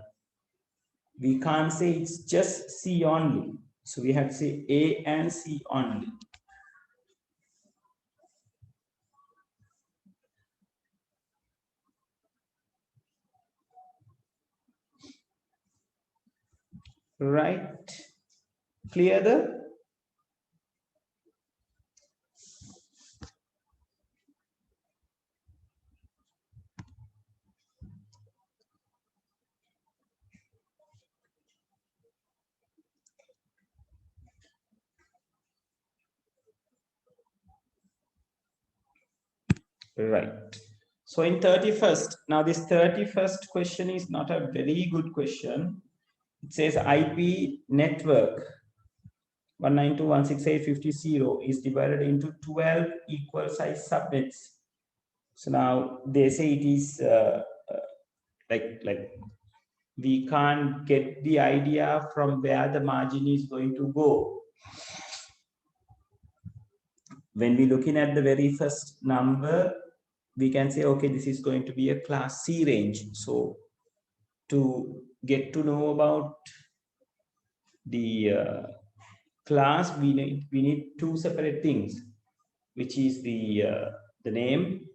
we can't say it's just C only. So we have to say A and C only. Right? Clear the? Right. So in 31st, now this 31st question is not a very good question. It says IP network 192.168.50 is divided into 12 equal size subnets. So now they say it is like we can't get the idea from where the margin is going to go. When we're looking at the very first number, we can say, okay, this is going to be a class C range. So to get to know about the class, we need two separate things, which is the name,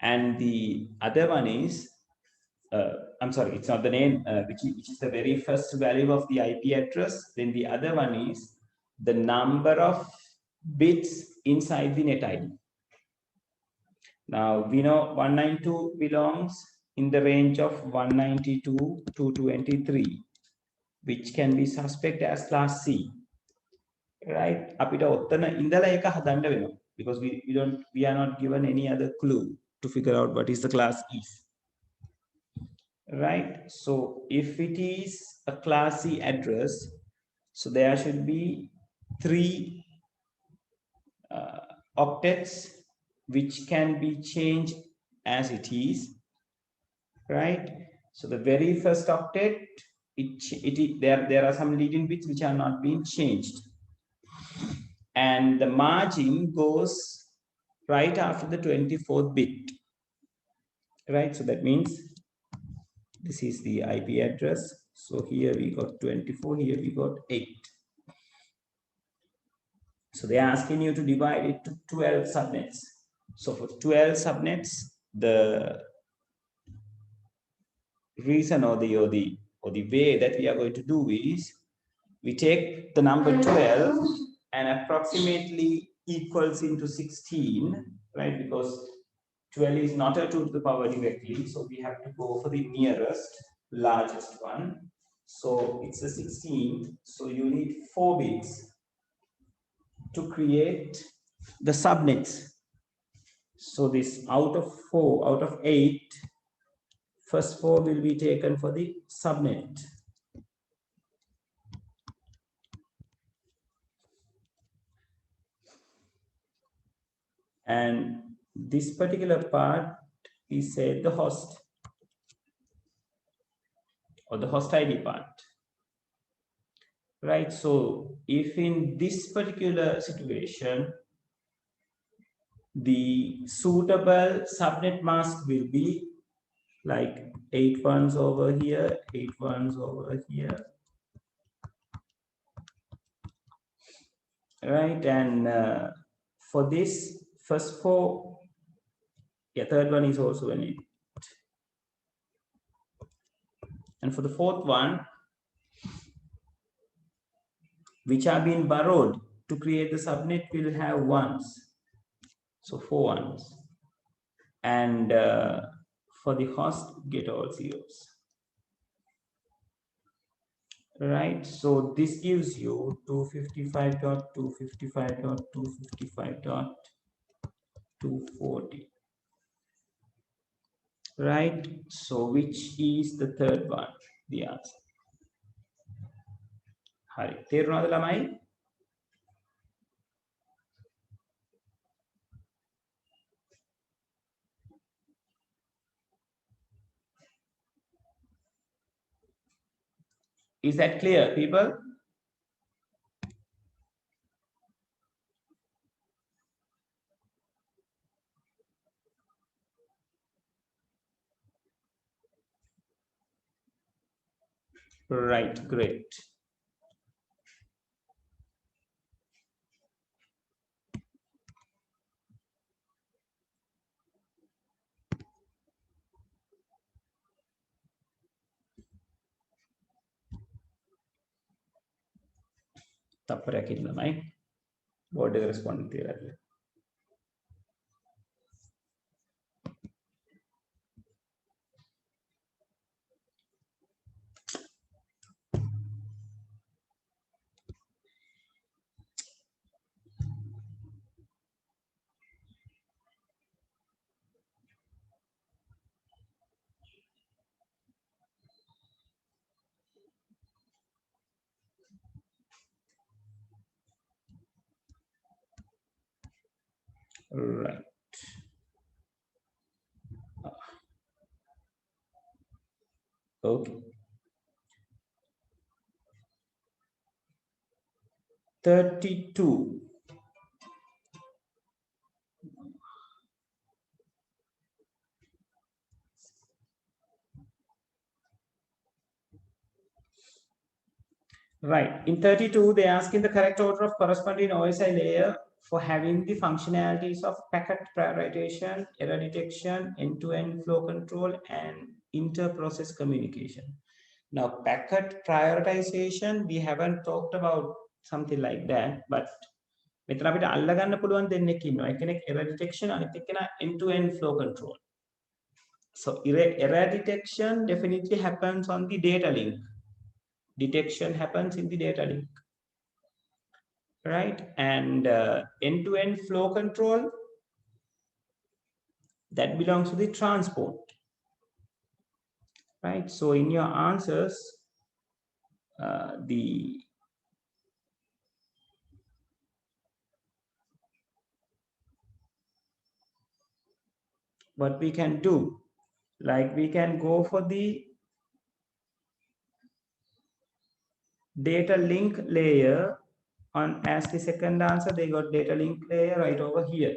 and the other one is I'm sorry, it's not the name, which is the very first value of the IP address. Then the other one is the number of bits inside the net ID. Now we know 192 belongs in the range of 192 to 23, which can be suspect as class C. Right? Because we are not given any other clue to figure out what is the class is. Right? So if it is a class C address, so there should be 3 octets which can be changed as it is, right? So the very first octet, there are some leading bits which are not being changed, and the margin goes right after the 24th bit, right? So that means this is the IP address. So here we got 24, here we got 8. So they're asking you to divide it to 12 subnets. So for 12 subnets, the reason or the way that we are going to do is we take the number 12 and approximately equals into 16, right? Because 12 is not a 2 to the power directly, so we have to go for the nearest, largest one. So it's a 16, so you need 4 bits to create the subnets. So this out of 8, first 4 will be taken for the subnet. And this particular part is said the host or the host ID part. Right, so if in this particular situation, the suitable subnet mask will be like 8 ones over here, 8 ones over here, right? And for this first 4, third one is also an 8. And for the fourth one, which are being borrowed to create the subnet, will have ones. So 4 ones. And for the host, get all zeros. Right, so this gives you 255.255.255.240. Right, so which is the third one? The answer. Hari, තේරුණාද ළමයි? Is that clear, people? Right, great. තප්පරයක් ඉන්න ළමයි. Board එක respond තියලා. Right. Okay. 32. Right. In 32, they ask in the correct order of corresponding OSI layer for having the functionalities of packet prioritization, error detection, end-to-end flow control, and inter-process communication. Now, packet prioritization, we haven't talked about something like that, but මෙතන අපිට අල්ල ගන්න පුළුවන් දෙන්නෙක් ඉන්නවා. එකෙනෙක් error detection, අනිත් එක්කෙනා end-to-end flow control. So error detection definitely happens on the data link. Detection happens in the data link, right? And end-to-end flow control, that belongs to the transport, right? So in your answers, what we can do, like we can go for the data link layer on as the second answer. They got data link layer right over here.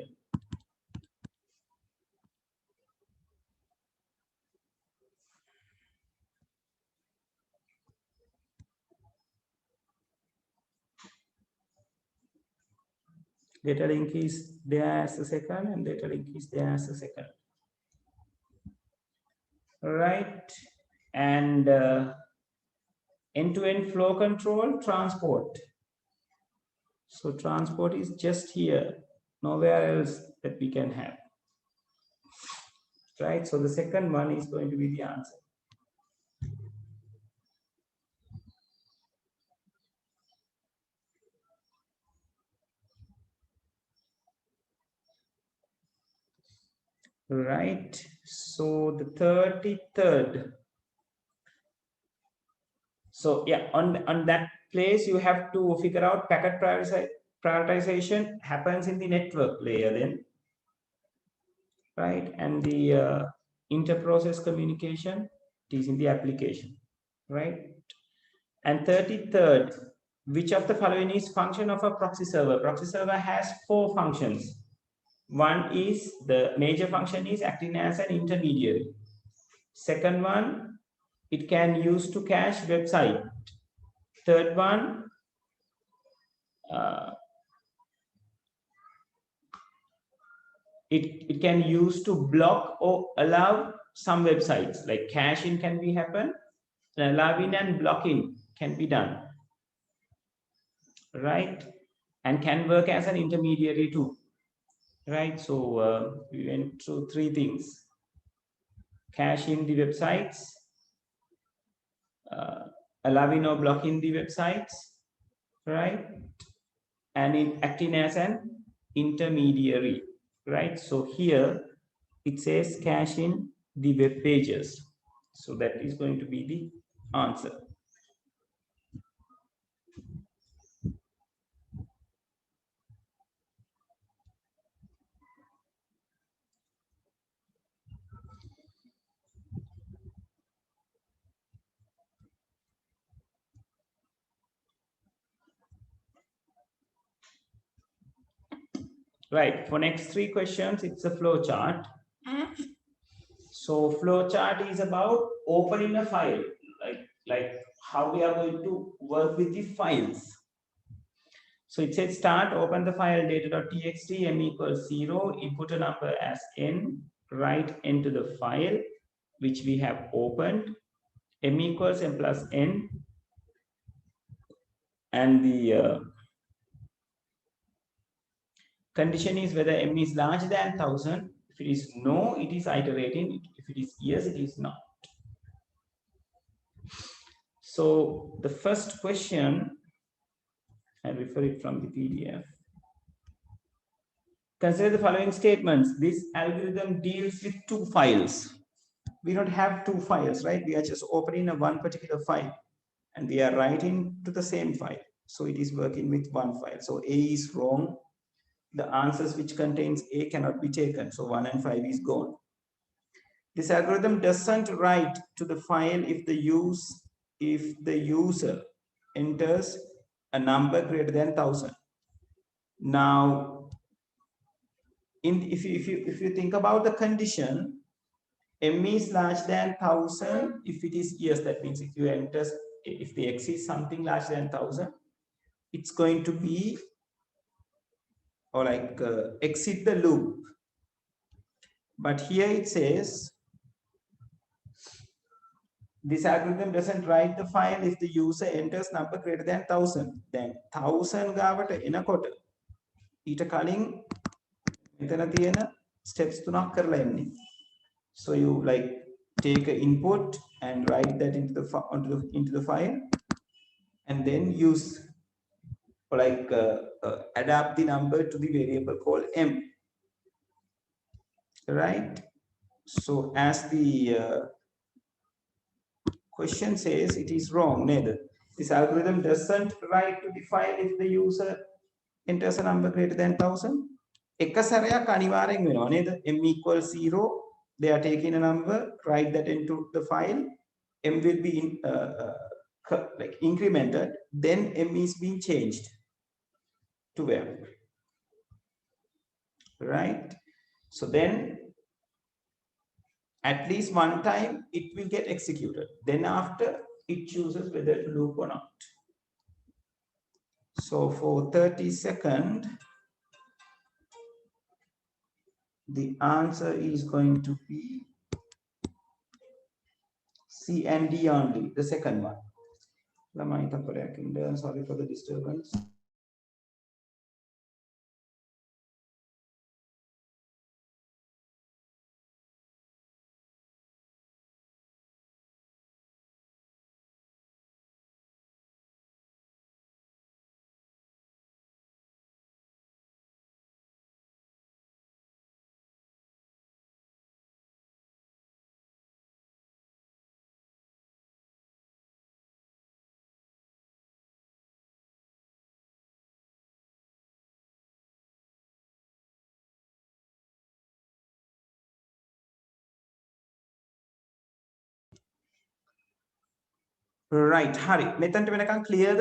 Data link is there as a second, and data link is there as a second, right? And end-to-end flow control, transport. So transport is just here, nowhere else that we can have, right? So the second one is going to be the answer. Right. So the 33rd. So yeah, on that place, you have to figure out packet prioritization happens in the network layer then, right? And the inter-process communication is in the application, right? And 33rd, which of the following is function of a proxy server? Proxy server has 4 functions. One is, the major function is acting as an intermediary. Second one, it can use to cache website. Third one, it can use to block or allow some websites, like caching can be happen, allowing and blocking can be done, right? And can work as an intermediary too, right? So we went through 3 things: caching the websites, allowing or blocking the websites, right? And in acting as an intermediary, right? So here it says caching the web pages. So that is going to be the answer. Right, for next 3 questions, it's a flow chart. So flow chart is about opening a file, like how we are going to work with the files. So it says start, open the file data.txt, m equals 0, input a number as n, write into the file, which we have opened, m equals m plus n, and the condition is whether m is larger than 1000. If it is no, it is iterating. If it is yes, it is not. So the first question, I refer it from the PDF. Consider the following statements. This algorithm deals with 2 files. We don't have 2 files, right? We are just opening a one particular file and we are writing to the same file. So it is working with 1 file. So A is wrong. the answers which contains A cannot be taken. So 1 and 5 is gone. This algorithm doesn't write to the file if the user enters a number greater than 1000. Now, if you think about the condition, M is larger than 1000. If it is yes, that means if the X is something larger than 1000, it's going to be or like exit the loop. But here it says this algorithm doesn't write the file if the user enters number greater than 1000. Then 1000 ගාවට එනකොට ඊට කලින් මෙතන තියෙන steps තුනක් කරලා එන්නේ. So you like take an input and write that into the file, and then use or like adapt the number to the variable called m. Right? So as the question says, it is wrong. Neither this algorithm doesn't write to the file if the user enters a number greater than 1000. එක සැරයක් අනිවාර්යෙන් වෙනවා නේද? m equals 0. They are taking a number, write that into the file. M will be like incremented. Then m is being changed to where? Right? So then at least one time it will get executed. Then after it chooses whether to loop or not. So for 30 seconds, the answer is going to be C and D only, the second one. Sorry for the disturbance. Right, Hari. මෙතනට වෙනකන් clearද?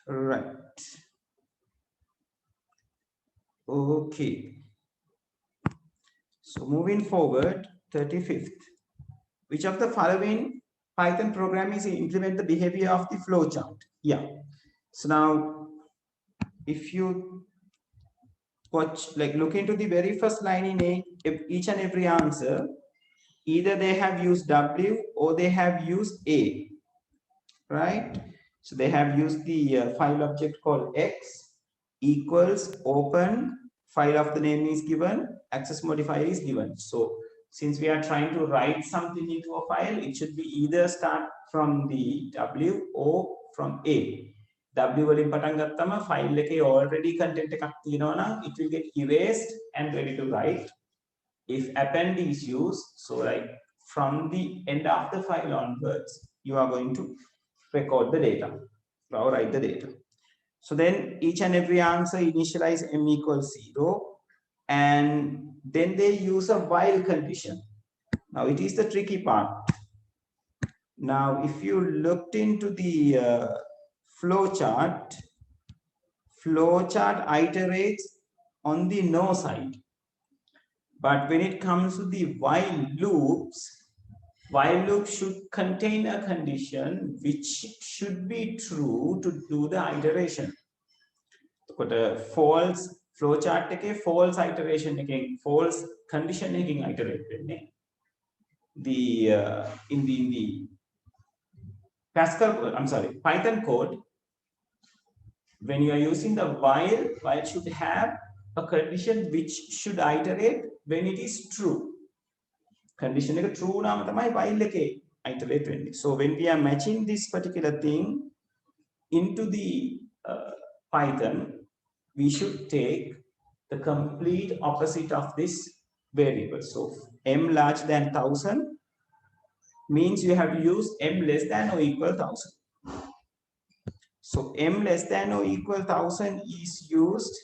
Right. Okay. So moving forward, 35th. Which of the following Python program is implement the behavior of the flowchart? Yeah. So now, if you watch, like look into the very first line in each and every answer, either they have used W or they have used A, right? So they have used the file object called X equals open, file of the name is given, access modifier is given. So since we are trying to write something into a file, it should be either start from the W or from A. W වලින් පටන් ගත්තම file එකේ already content එකක් තියෙනවා නම් it will get erased and ready to write. If append is used, so like from the end of the file onwards, you are going to record the data or write the data. So then each and every answer initialize m equals 0, and then they use a while condition. Now it is the tricky part. Now if you looked into the flowchart iterates on the no side, but when it comes to the while loop should contain a condition which should be true to do the iteration. False flowchart එකේ false iteration එකෙන් false condition එකකින් iterate වෙන්නේ. In the Python code, when you are using the while should have a condition which should iterate when it is true. Condition එක true නාම තමයි while එකේ iterate වෙන්නේ. So when we are matching this particular thing into the Python, we should take the complete opposite of this variable. So m larger than 1000 means you have to use m less than or equal 1000. So m less than or equal 1000 is used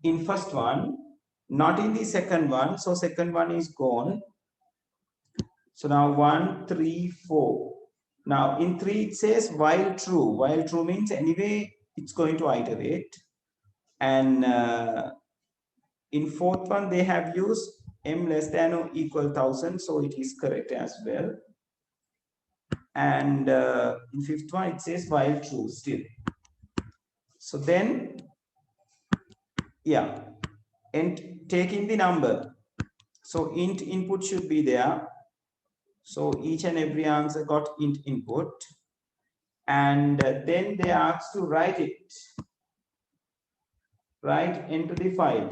in first one, not in the second one. So second one is gone. So now 1, 3, 4. Now in 3 it says while true. While true means anyway it's going to iterate. And in fourth one they have used m less than or equal 1000. So it is correct as well. And in fifth one it says while true still. So then, yeah, and taking the number. So int input should be there. So each and every answer got int input. And then they asked to write it right into the file.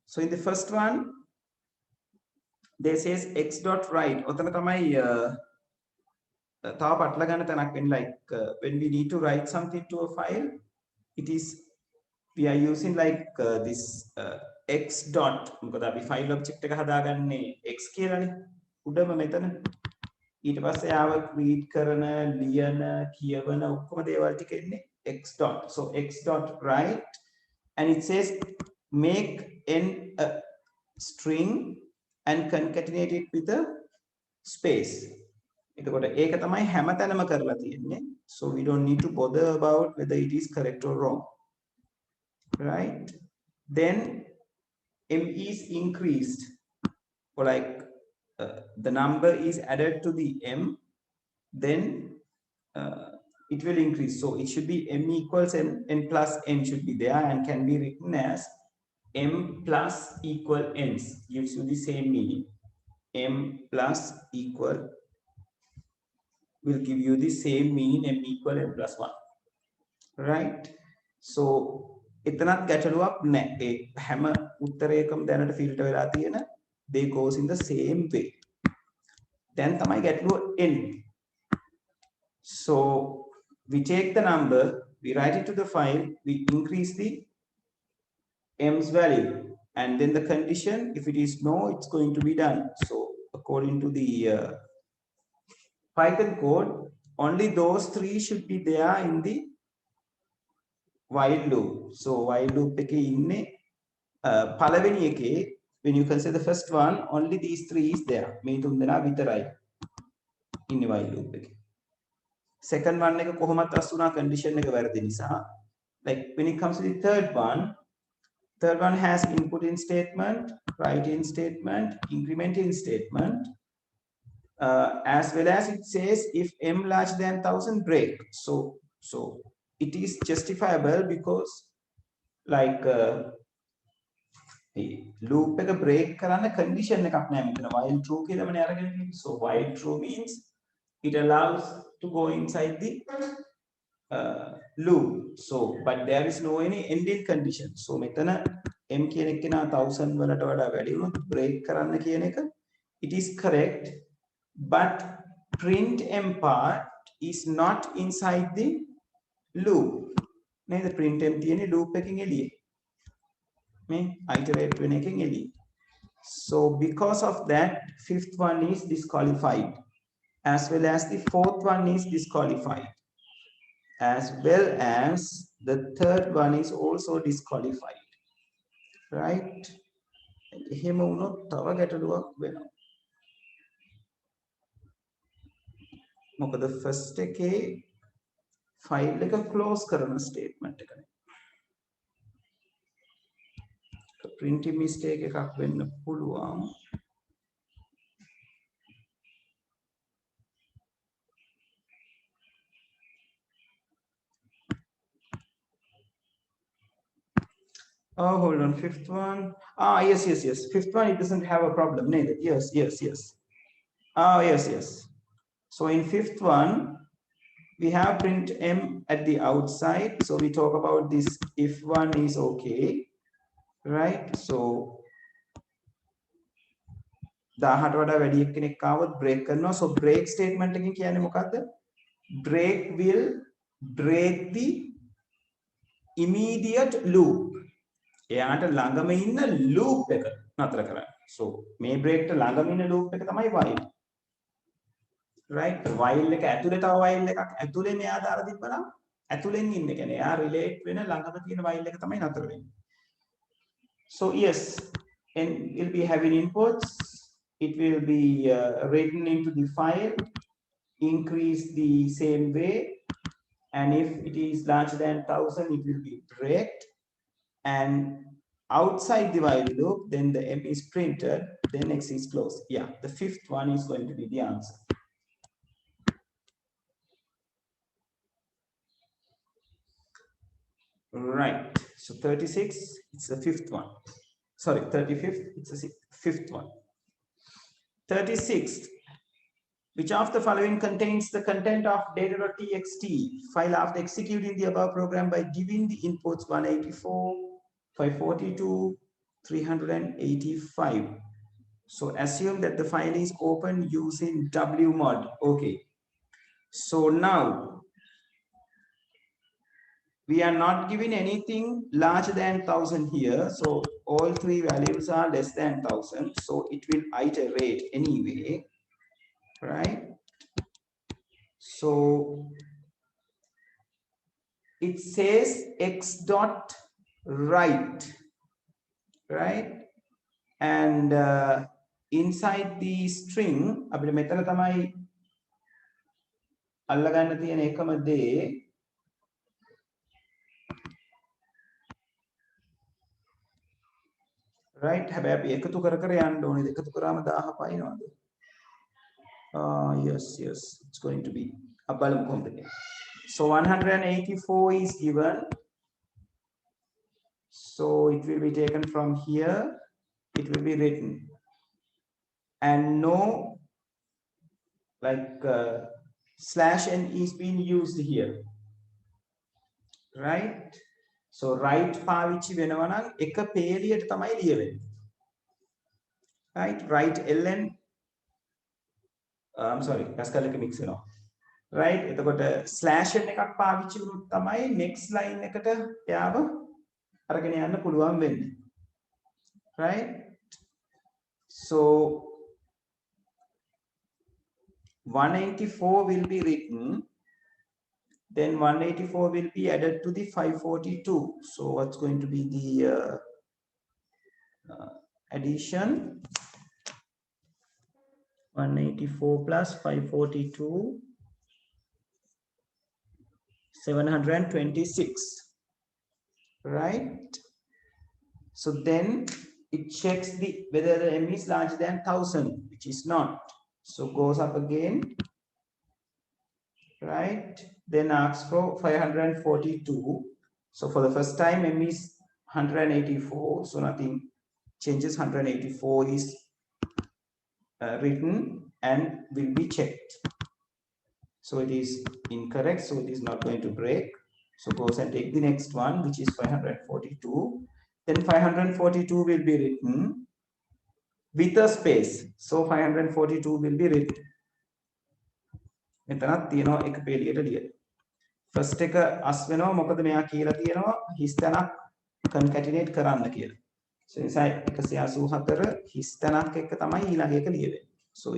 So in the first one, they says x dot write. ඔතන තමයි තව පටල ගන්න තැනක් වෙන්නේ, like when we need to write something to a file, it is we are using like this x dot. මොකද අපි file object එක හදාගන්නේ x කියලානේ උඩම මෙතන. ඊට පස්සේ ආව read කරන ලියන කියවන ඔක්කොම දේවල් ටික එන්නේ x dot. So x dot write, and it says make n a string and concatenate it with a space. එතකොට ඒක තමයි හැමතැනම කරලා තියෙන්නේ. So we don't need to bother about whether it is correct or wrong, right? Then m is increased, or like the number is added to the m, then it will increase. So it should be m equals n plus n should be there, and can be written as m plus equal n's, gives you the same meaning. M plus equal will give you the same meaning, m equal n plus 1, right? So එතනත් ගැටලුවක් නැහැ. ඒ හැම උත්තරයකම දැනට filter වෙලා තියෙන they goes in the same way. Then තමයි ගැටලුව එන්නේ. So we take the number, we write it to the file, we increase the m's value, and then the condition, if it is no, it's going to be done. So according to the Python code, only those three should be there in the while loop. So while loop එකේ ඉන්නේ පළවෙනි එකේ, when you consider the first one, only these three is there. මේ තුන් දෙනා විතරයි ඉන්නේ while loop එකේ. Second one එක කොහොමත් අස් වුණා condition එක වැරදි නිසා. Like when it comes to the third one has input in statement, write in statement, increment in statement, as well as it says if m larger than 1000 break. So it is justifiable because like loop එක break කරන්න condition එකක් නැහැ මෙතන. while true කියලාමනේ අරගෙන ඉන්නේ. So while true means it allows to go inside the loop. So but there is no any ending condition. So මෙතන m කියන එක නා 1000 වලට වඩා වැඩි වුණොත් break කරන්න කියන එක it is correct, but print m part is not inside the loop. නේද? print m තියෙන්නේ loop එකකින් එළියේ. මේ iterate වෙන එකකින් එළියේ. So because of that, fifth one is disqualified, as well as the fourth one is disqualified, as well as the third one is also disqualified, right? එහෙම වුණොත් තව ගැටලුවක් වෙනවා. මොකද first එකේ file එක close කරන statement එකනේ. printing mistake එකක් වෙන්න පුළුවන්. Oh, hold on. Fifth one. Yes. Fifth one, it doesn't have a problem. Neither. Yes. Yes. So in fifth one, we have print m at the outside. So we talk about this if one is okay, right? So 1000ට වඩා වැඩි කෙනෙක් ආවොත් break කරනවා. So break statement එකකින් කියන්නේ මොකද්ද? Break will break the immediate loop. එයාට ළඟම ඉන්න loop එක. නතර කරන්න. So මේ break ට ළඟම ඉන්න loop එක තමයි while. Right? while එක ඇතුලේ තව while එකක් ඇතුලේ මෙයා දාලා තිබ්බනම් ඇතුලෙන් ඉන්න කියන්නේ එයා relate වෙන ළඟම තියෙන while එක තමයි නතර වෙන්නේ. So yes, and will be having inputs. It will be written into the file, increase the same way, and if it is larger than 1000, it will be breaked, and outside the while loop, then the M is printed, then X is closed. Yeah, the fifth one is going to be the answer. Right, so 36, it's the fifth one. Sorry, 35th, it's the fifth one. 36th, which of the following contains the content of data.txt file after executing the above program by giving the inputs 184, 542, 385. So assume that the file is open using wmod. Okay, so now we are not giving anything larger than 1000 here, so all three values are less than 1000, so it will iterate anyway, right? So it says x dot write, right? And inside the string අපිට මෙතන තමයි අල්ලගන්න තියෙන එකම දේ, right? හැබැයි අපි එකතු කර කර යන්න ඕනේ. එකතු කරාම 1000 පයින්නවද? Yes, it's going to be a බලමු කොහොමද කියන්නේ. So 184 is given, so it will be taken from here, it will be written, and no like /n is being used here, right? So right පාවිච්චි වෙනවා නම් එක පේලියට තමයි ලියවෙන්නේ, right? right ln I'm sorry, Pascal එක mix වෙනවා, right? එතකොට /n එකක් පාවිච්චි වුණොත් තමයි next line එකට එයාව අරගෙන යන්න පුළුවන් වෙන්නේ, right? So 184 will be written, then 184 will be added to the 542. So what's going to be the addition? 184 plus 542, 726, right? So then it checks whether the M is larger than 1000, which is not. So goes up again, right? Then asks for 542. So for the first time M is 184, so nothing changes. 184 is written and will be checked. So it is incorrect, so it is not going to break. So goes and take the next one, which is 542. Then 542 will be written with a space. So 542 will be written. මෙතනත් තියෙනවා එක පේලියට ලියලා. First එක අස් වෙනවා මොකද මෙයා කියලා තියෙනවා හිස් තැනක් concatenate කරන්න කියලා. So නිසා 184 හිස් තැනක් එක්ක තමයි ඊළඟ එක ලියවෙන්නේ. So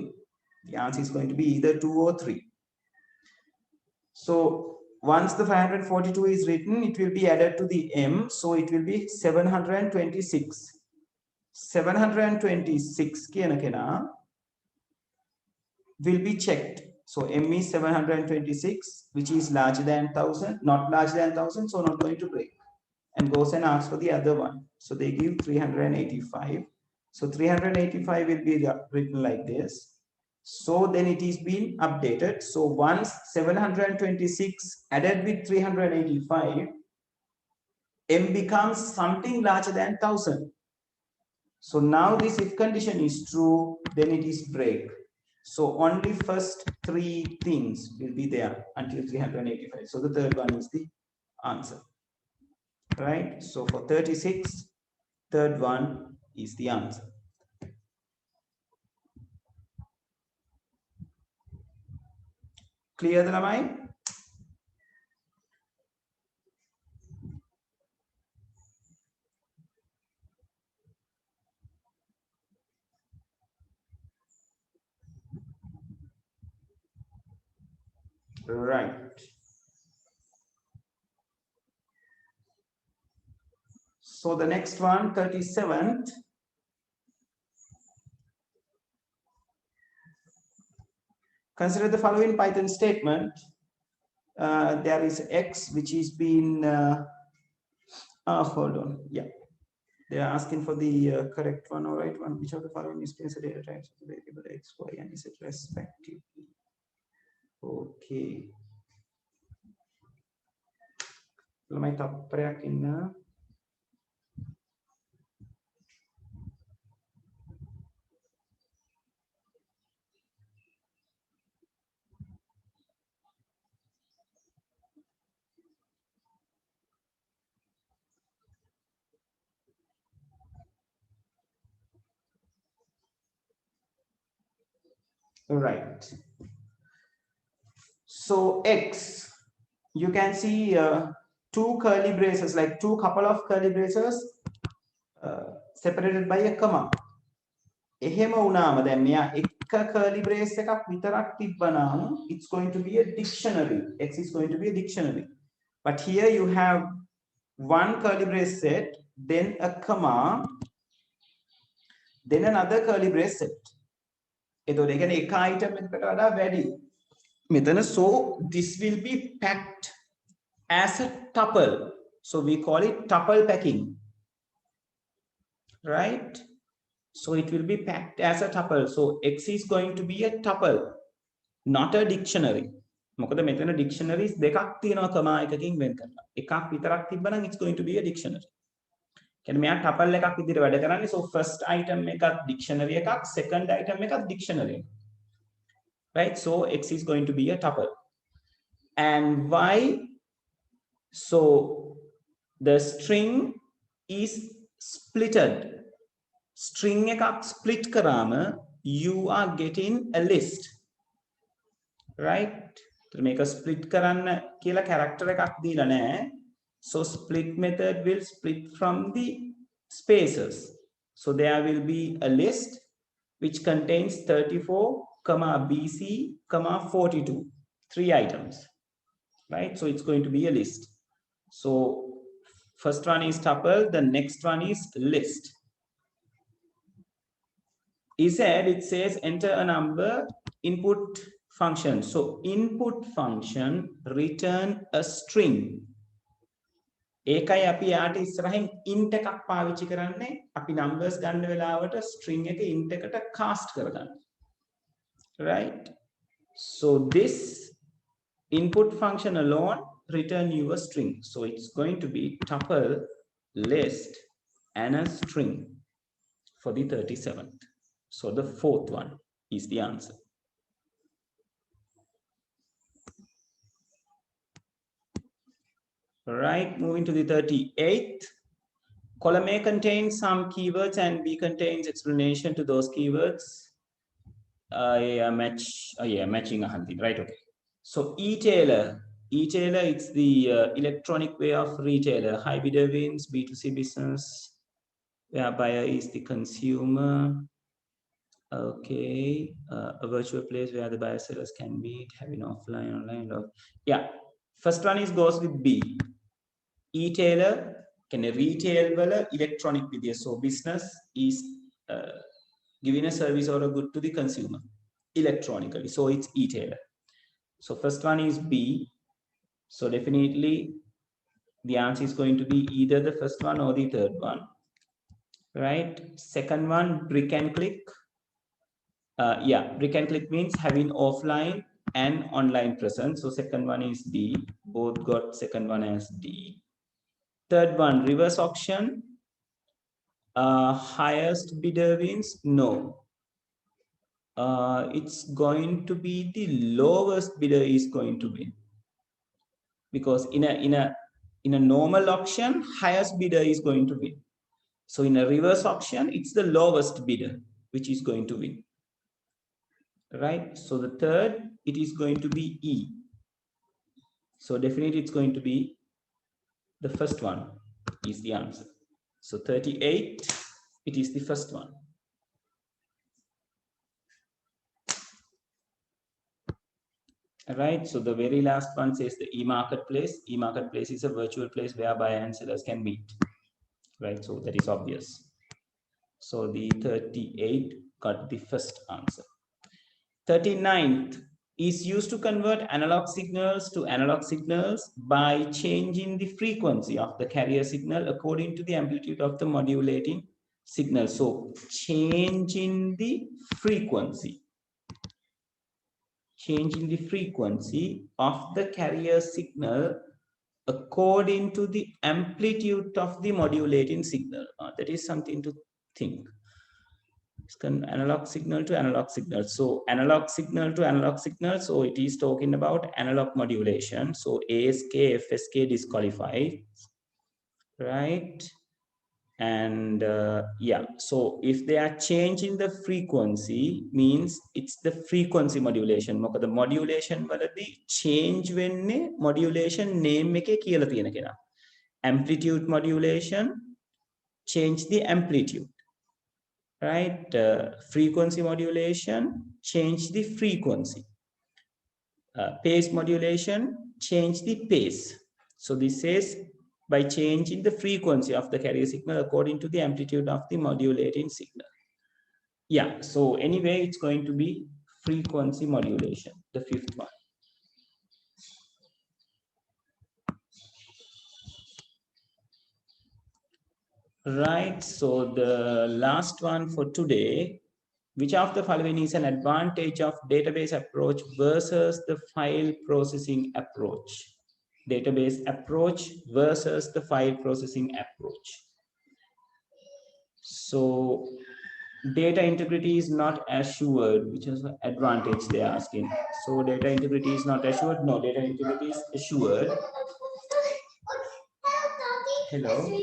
the answer is going to be either 2 or 3. So once the 542 is written, it will be added to the M, so it will be 726. 726 කියන කෙනා will be checked. So M is 726, which is larger than 1000, not larger than 1000, so not going to break, and goes and asks for the other one. So they give 385. So 385 will be written like this. So then it is being updated. So once 726 added with 385, M becomes something larger than 1000. So now this if condition is true, then it is break. So only first three things will be there until 385. So the third one is the answer, right? So for 36, third one is the answer. Clear the line? Right. So the next one, 37th. Consider the following Python statement. There is X which is been, hold on, yeah. They are asking for the correct one or right one. Which of the following is a data types of the variable X, Y, and Z respectively? Okay. Lamay tappayak inna. Right. So X, you can see two curly braces, like two couple of curly braces separated by a comma. එහෙම වුණාම දැන් මෙයා එක curly brace එකක් විතරක් තිබ්බනම් it's going to be a dictionary. X is going to be a dictionary. But here you have one curly brace set, then a comma, then another curly brace set. එතකොට ඒ කියන්නේ එක item එකකට වඩා වැඩි. මෙතන so this will be packed as a tuple. So we call it tuple packing. Right? So it will be packed as a tuple. So X is going to be a tuple, not a dictionary. මොකද මෙතන dictionaries දෙකක් තියෙනවා comma එකකින් වෙන් කරලා. එකක් විතරක් තිබ්බනම් it's going to be a dictionary. කියන්නේ මෙයා tuple එකක් විදිහට වැඩ කරන්නේ. So first item එකක් dictionary එකක්, second item එකක් dictionary. Right? So X is going to be a tuple. And Y, so the string is splitted. String එකක් split කරාම you are getting a list. Right? මේක split කරන්න කියලා character එකක් දීලා නැහැ. So split method will split from the spaces. So there will be a list which contains 34, BC, 42. 3 items. Right? So it's going to be a list. So first one is tuple, the next one is list. It says enter a number, input function. So input function return a string. ඒකයි අපි යාට ඉස්සරහින් int එකක් පාවිච්චි කරන්නේ. අපි numbers ගන්න වෙලාවට string එක int එකට cast කරගන්න. Right? So this input function alone return you a string. So it's going to be tuple list and a string for the 37th. So the fourth one is the answer. Right, moving to the 38th. Column A contains some keywords and B contains explanation to those keywords. Matching a hunting, right? Okay. So e-tailer, it's the electronic way of retailer. High bidder wins, B2C business, where buyer is the consumer. Okay, a virtual place where the buyer sellers can meet, having offline, online. Yeah, first one goes with B. E-tailer can retail wala electronic video. So business is giving a service or a good to the consumer electronically. So it's e-tailer. So first one is B. So definitely the answer is going to be either the first one or the third one. Right? Second one, brick and click. Brick and click means having offline and online presence. So second one is D. Both got second one as D. Third one, reverse auction. Highest bidder wins. No. It's going to be the lowest bidder is going to win. Because in a normal auction, highest bidder is going to win. So in a reverse auction, it's the lowest bidder which is going to win. Right? So the third, it is going to be E. So definitely it's going to be the first one is the answer. So 38, it is the first one. right? So the very last one says the e-marketplace. E-marketplace is a virtual place where buyers and sellers can meet, right? So that is obvious. So the 38 got the first answer. 39th is used to convert analog signals to analog signals by changing the frequency of the carrier signal according to the amplitude of the modulating signal. So changing the frequency of the carrier signal according to the amplitude of the modulating signal. That is something to think. Analog signal to analog signal. So analog signal to analog signal. So it is talking about analog modulation. So ASK, FSK disqualified, right? And yeah, so if they are changing the frequency, means it's the frequency modulation. The modulation වලදී change වෙන්නේ modulation name එකේ කියලා තියෙන කෙනා. Amplitude modulation, change the amplitude, right? Frequency modulation, change the frequency. Pace modulation, change the pace. So this says by changing the frequency of the carrier signal according to the amplitude of the modulating signal. Yeah, so anyway, it's going to be frequency modulation, the fifth one. Right, so the last one for today, which of the following is an advantage of database approach versus the file processing approach? Database approach versus the file processing approach. So data integrity is not assured, which is the advantage they're asking. So data integrity is not assured. No, data integrity is assured. Hello.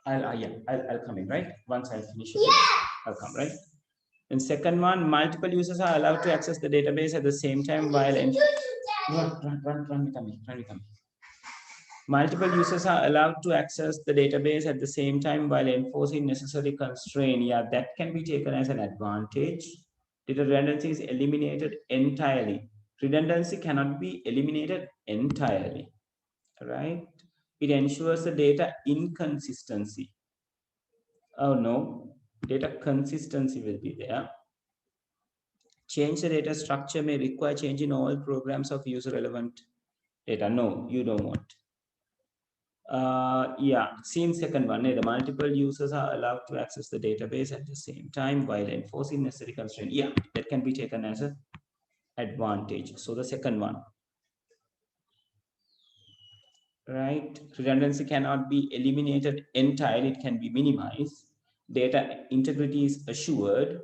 I'll come in, right? Once I finish it, I'll come, right? And second one, multiple users are allowed to access the database at the same time while run with me. Multiple users are allowed to access the database at the same time while enforcing necessary constraint. Yeah, that can be taken as an advantage. Data redundancy is eliminated entirely. Redundancy cannot be eliminated entirely, right? It ensures the data inconsistency. Oh no, data consistency will be there. Change the data structure may require changing all programs of user relevant data. No, you don't want. Yeah, same second one. The multiple users are allowed to access the database at the same time while enforcing necessary constraint. Yeah, that can be taken as an advantage. So the second one, right? Redundancy cannot be eliminated entirely. It can be minimized. Data integrity is assured.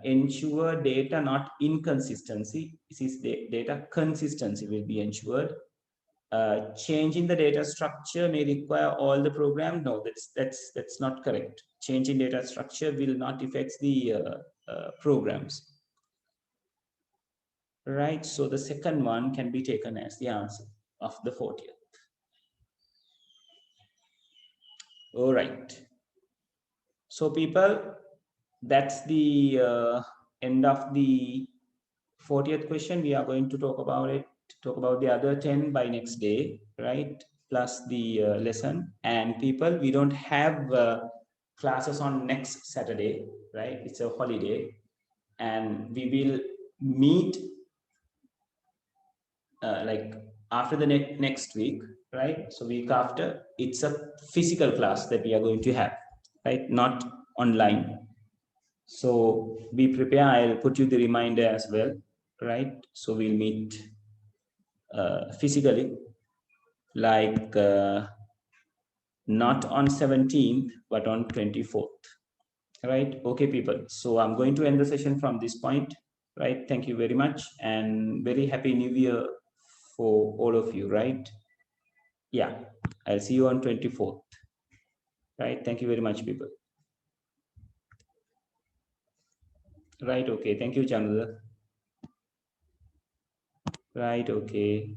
Ensure data not inconsistency. This is data consistency will be ensured. Changing the data structure may require all the program. No, that's not correct. Changing data structure will not affect the programs, right? So the second one can be taken as the answer of the 40th. All right, so people, that's the end of the 40th question. We are going to talk about the other 10 by next day, right? Plus the lesson. And people, we don't have classes on next Saturday, right? It's a holiday, and we will meet like after the next week, right? So week after, it's a physical class that we are going to have, right? Not online. So be prepared. I'll put you the reminder as well, right? So we'll meet physically, like not on 17th, but on 24th, right? Okay, people. So I'm going to end the session from this point, right? Thank you very much, and very happy New Year for all of you, right? Yeah, I'll see you on 24th, right? Thank you very much, people. Right, okay. Thank you, Chandra. Right, okay.